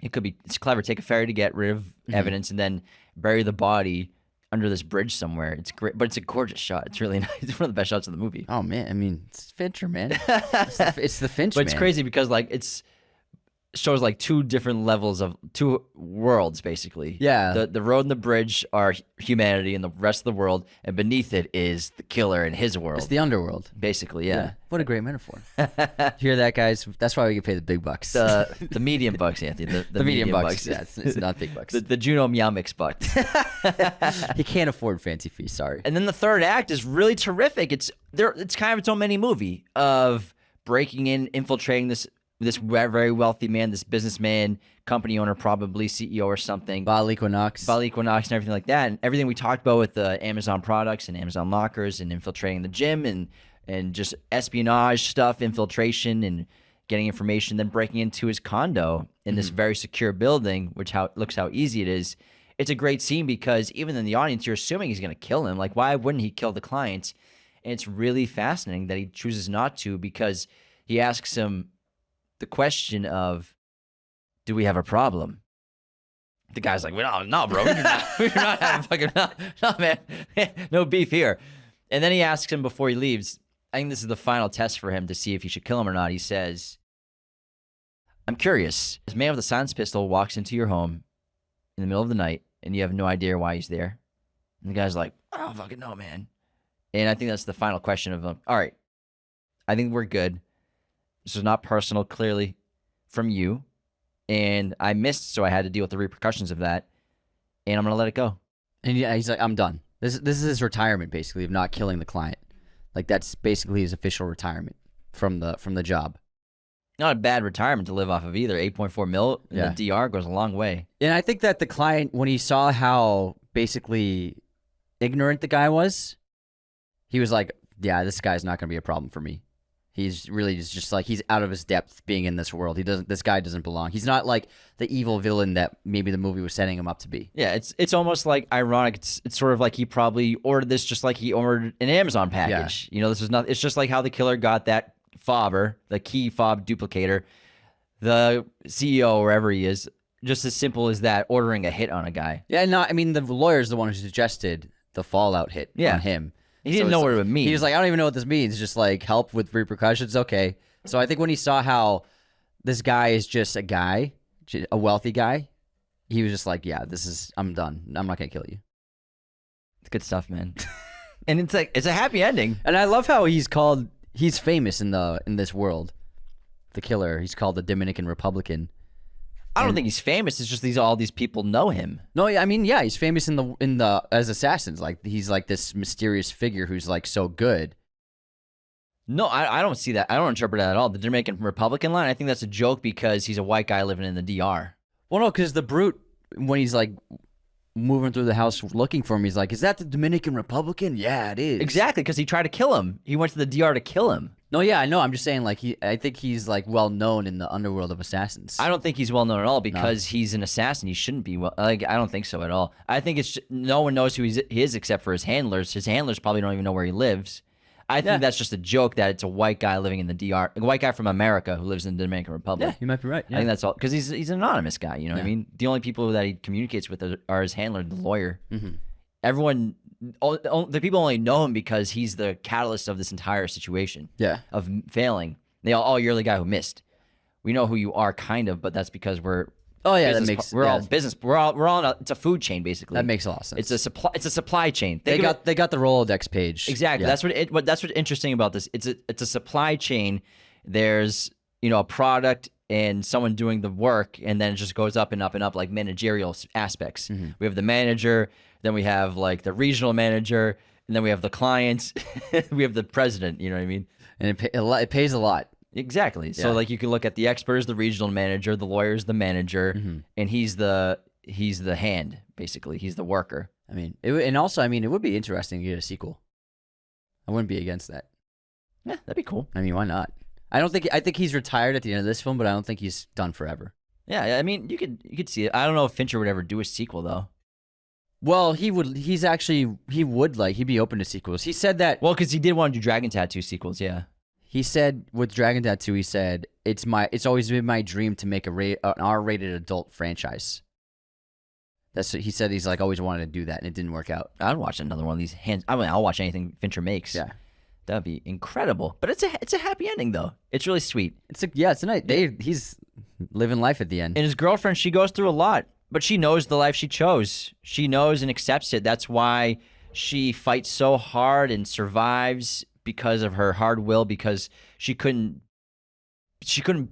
It could be. It's clever. Take a ferry to get rid of evidence and then bury the body under this bridge somewhere. It's great, but it's a gorgeous shot. It's really nice. It's one of the best shots of the movie. Oh man, I mean, it's Fincher, man. It's the Finch, But it's man. crazy because like it's shows like two different levels of two worlds basically. Yeah. The road and the bridge are humanity and the rest of the world, and beneath it is the killer and his world. It's the underworld. Basically, yeah. What a great metaphor. Hear that, guys? That's why we get paid the big bucks. The medium bucks, Anthony. The medium bucks. Yeah, it's not big bucks. The Juno Meow Mix bucks. He can't afford fancy fees. Sorry. And then the third act is really terrific. It's kind of its own mini movie of breaking in, infiltrating this very wealthy man, this businessman, company owner, probably CEO or something. Bal Equinox. Bal Equinox and everything like that. And everything we talked about with the Amazon products and Amazon lockers and infiltrating the gym and just espionage stuff, infiltration and getting information, then breaking into his condo in this very secure building, looks how easy it is. It's a great scene because even in the audience, you're assuming he's going to kill him. Like, why wouldn't he kill the client? And it's really fascinating that he chooses not to, because he asks him the question of, do we have a problem? The guy's like, well, no, bro. We're not having fucking, no, man. No beef here. And then he asks him before he leaves, I think this is the final test for him to see if he should kill him or not. He says, I'm curious. This man with a silenced pistol walks into your home in the middle of the night, and you have no idea why he's there. And the guy's like, I don't fucking know, man. And I think that's the final question of him. All right, I think we're good. This was not personal, clearly, from you. And I missed, so I had to deal with the repercussions of that. And I'm going to let it go. And yeah, he's like, I'm done. This is his retirement, basically, of not killing the client. Like, that's basically his official retirement from the job. Not a bad retirement to live off of either. 8.4 mil in the DR goes a long way. And I think that the client, when he saw how basically ignorant the guy was, he was like, yeah, this guy's not going to be a problem for me. He's really just like, he's out of his depth being in this world. This guy doesn't belong. He's not like the evil villain that maybe the movie was setting him up to be. Yeah, it's almost like ironic. It's sort of like he probably ordered this just like he ordered an Amazon package. Yeah. You know, this is not, it's just like how the killer got that fobber, the key fob duplicator, the CEO, wherever he is, just as simple as that, ordering a hit on a guy. Yeah, no, I mean, the lawyer's the one who suggested the Fallout hit on him. He didn't know what it would mean. He was like, I don't even know what this means. Just like help with repercussions. Okay. So I think when he saw how this guy is just a guy, a wealthy guy, he was just like, yeah, I'm done. I'm not going to kill you. It's good stuff, man. And it's like, it's a happy ending. And I love how he's famous in this world. The killer. He's called the Dominican Republican. I don't think he's famous. It's just all these people know him. No, I mean, yeah, he's famous in the as assassins. Like, he's like this mysterious figure who's like so good. No, I don't see that. I don't interpret that at all. The Dominican Republican line, I think that's a joke because he's a white guy living in the DR. Well, no, because the Brute, when he's like moving through the house looking for him. He's like, "Is that the Dominican Republican?" Yeah, it is. Exactly, because he tried to kill him. He went to the DR to kill him. No, yeah, I know. I'm just saying, like, I think he's like well known in the underworld of assassins. I don't think he's well known at all because he's an assassin. He shouldn't be I don't think so at all. I think it's no one knows who he is except for his handlers. His handlers probably don't even know where he lives. I think that's just a joke that it's a white guy living in the DR, a white guy from America who lives in the Dominican Republic. Yeah, you might be right. Yeah. I think that's all because he's an anonymous guy. You know what I mean? The only people that he communicates with are his handler, the lawyer. Everyone, the people only know him because he's the catalyst of this entire situation. Yeah. Of failing. They all, "Oh, you're the guy who missed." We know who you are, kind of, but that's because we're. Oh yeah, business, that makes. we're all business. We're all. It's a food chain basically. That makes a lot of sense. It's a supply. It's a supply chain. They got the Rolodex page. Exactly. Yeah. That's what's interesting about this. It's a supply chain. There's a product and someone doing the work, and then it just goes up and up and up like managerial aspects. We have the manager, then we have like the regional manager, and then we have the clients. We have the president. You know what I mean? And it pays a lot. Exactly. So like you can look at the expert as the regional manager, the lawyer is the manager, and he's the hand basically. He's the worker. I mean, it would be interesting to get a sequel. I wouldn't be against that. Yeah, that'd be cool. I mean, why not? I think he's retired at the end of this film, but I don't think he's done forever. Yeah, I mean, you could see it. I don't know if Fincher would ever do a sequel though. Well, he would. He'd be open to sequels. He said that. Well, because he did want to do Dragon Tattoo sequels. Yeah. He said with Dragon Tattoo, he said it's always been my dream to make an R-rated adult franchise. That's what he said. He's like always wanted to do that, and it didn't work out. I'd watch another one of these hands. I mean, I'll watch anything Fincher makes. Yeah, that'd be incredible. But it's a happy ending though. It's really sweet. It's a night. He's living life at the end. And his girlfriend, she goes through a lot, but she knows the life she chose. She knows and accepts it. That's why she fights so hard and survives. Because of her hard will, because she couldn't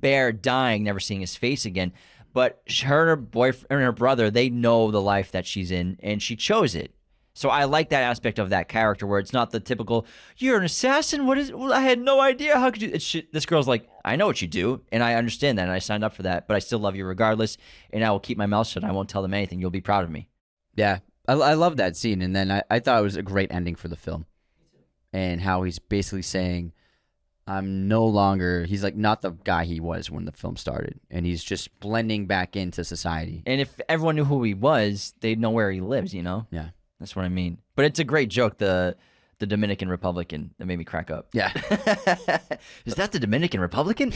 bear dying, never seeing his face again. But her and her boyfriend and her brother, they know the life that she's in, and she chose it. So I like that aspect of that character, where it's not the typical "you're an assassin." I had no idea. How could you? This girl's like, I know what you do, and I understand that, and I signed up for that, but I still love you regardless, and I will keep my mouth shut. I won't tell them anything. You'll be proud of me. Yeah, I love that scene, and then I thought it was a great ending for the film. And how he's basically saying, I'm no longer, he's like not the guy he was when the film started. And he's just blending back into society. And if everyone knew who he was, they'd know where he lives, you know? Yeah. That's what I mean. But it's a great joke, the Dominican Republican. That made me crack up. Yeah. Is that the Dominican Republican?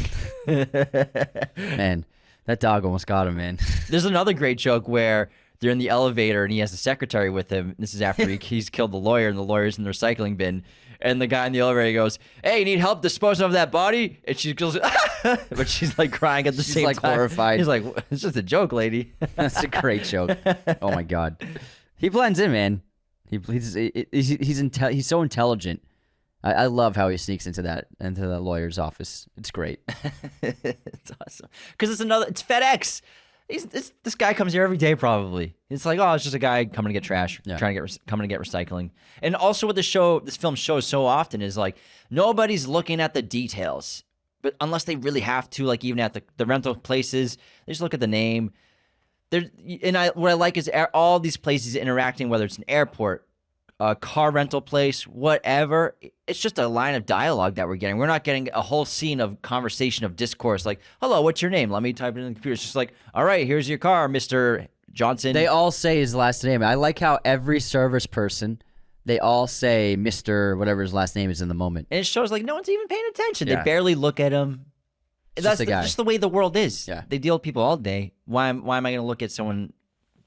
Man, that dog almost got him, man. There's another great joke where they're in the elevator and he has a secretary with him. This is after he's killed the lawyer and the lawyer's in the recycling bin. And the guy in the elevator goes, "Hey, you need help disposing of that body?" And she goes, but she's like crying at the same like time. Horrified. He's like, "It's just a joke, lady." That's a great joke. Oh my God. He blends in, man. He's so intelligent. I love how he sneaks into the lawyer's office. It's great. It's awesome. Because it's FedEx. This guy comes here every day probably. It's like, oh, it's just a guy coming to get trash, coming to get recycling. And also what this film shows so often is like nobody's looking at the details, but unless they really have to, like even at the rental places, they just look at the name. What I like is all these places interacting, whether it's an airport, a car rental place, whatever. It's just a line of dialogue that we're getting. We're not getting a whole scene of conversation, of discourse like, "Hello, what's your name? Let me type it in the computer." It's just like, "All right, here's your car, Mr. Johnson." They all say his last name. I like how every service person, they all say Mr. whatever his last name is in the moment. And it shows like no one's even paying attention. Yeah. They barely look at him. That's just the way the world is. Yeah. They deal with people all day. Why am I going to look at someone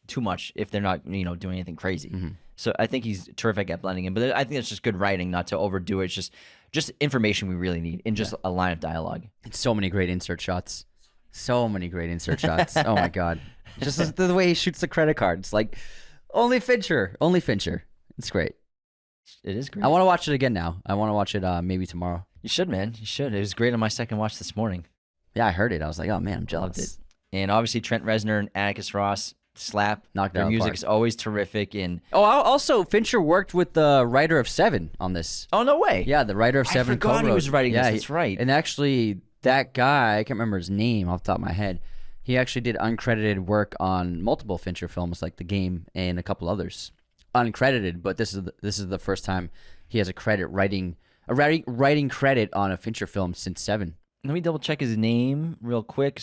too much if they're not, doing anything crazy? Mm-hmm. So I think he's terrific at blending in, but I think it's just good writing, not to overdo it. It's just information we really need in just a line of dialogue. And so many great insert shots. Oh my God. Just the way he shoots the credit cards. Like, only Fincher. It's great. It is great. I want to watch it again now. I want to watch it maybe tomorrow. You should, man. You should. It was great on my second watch this morning. Yeah, I heard it. I was like, oh man, I'm jealous. Loved it. And obviously Trent Reznor and Atticus Ross slap. Knocked Their out of the music park. is always terrific. And also Fincher worked with the writer of Seven on this. oh, no way. Yeah, the writer of Seven. I forgot he was writing this. That's right. And actually, that guy, I can't remember his name off the top of my head. He actually did uncredited work on multiple Fincher films like The Game and a couple others. Uncredited, but this is the first time he has a writing credit on a Fincher film since Seven. Let me double check his name real quick.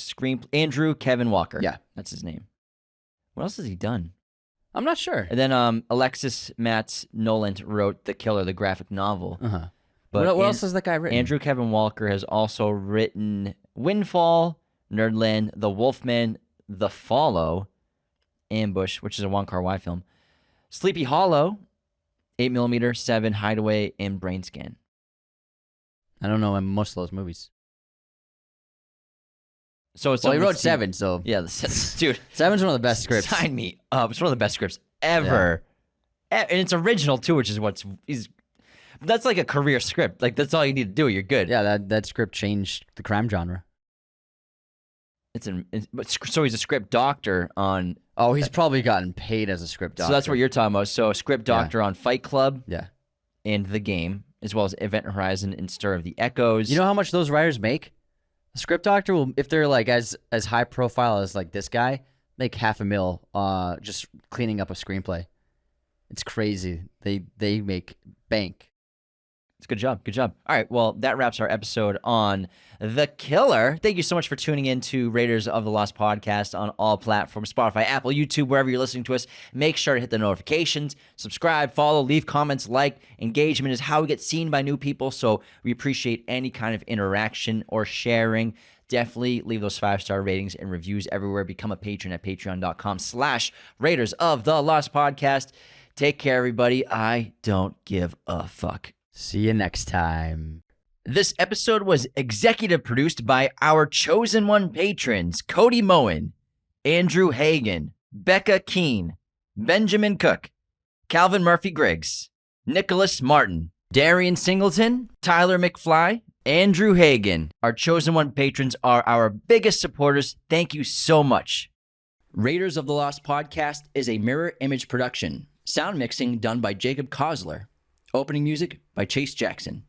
Andrew Kevin Walker. Yeah. That's his name. What else has he done? I'm not sure. And then Alexis Matz Noland wrote The Killer, the graphic novel. Uh-huh. But What else has that guy written? Andrew Kevin Walker has also written Windfall, Nerdland, The Wolfman, The Follow, Ambush, which is a Wong Kar-wai film, Sleepy Hollow, 8mm, 7, Hideaway, and Brain Scan. I don't know most of those movies. So it's Well, he wrote Seven, so Yeah, dude. Seven's one of the best scripts. Sign me up. It's one of the best scripts ever. And it's original, too, which is that's like a career script. Like, that's all you need to do. You're good. Yeah, that script changed the crime genre. So he's a script doctor on... Oh, he's probably gotten paid as a script doctor. So that's what you're talking about. So script doctor on Fight Club Yeah. and The Game, as well as Event Horizon and Stir of the Echoes. You know how much those writers make? A script doctor will, if they're like as high profile as like this guy, make $500,000 just cleaning up a screenplay. It's crazy. They make bank. It's a good job. Good job. All right. Well, that wraps our episode on The Killer. Thank you so much for tuning in to Raiders of the Lost podcast on all platforms, Spotify, Apple, YouTube, wherever you're listening to us. Make sure to hit the notifications, subscribe, follow, leave comments, like. Engagement is how we get seen by new people, so we appreciate any kind of interaction or sharing. Definitely leave those 5-star ratings and reviews everywhere. Become a patron at patreon.com/Raiders of the Lost podcast. Take care, everybody. I don't give a fuck. See you next time. This episode was executive produced by our chosen one patrons, Cody Moen, Andrew Hagan, Becca Keene, Benjamin Cook, Calvin Murphy Griggs, Nicholas Martin, Darian Singleton, Tyler McFly, Andrew Hagan. Our chosen one patrons are our biggest supporters. Thank you so much. Raiders of the Lost podcast is a mirror image production. Sound mixing done by Jacob Kossler. Opening music by Chase Jackson.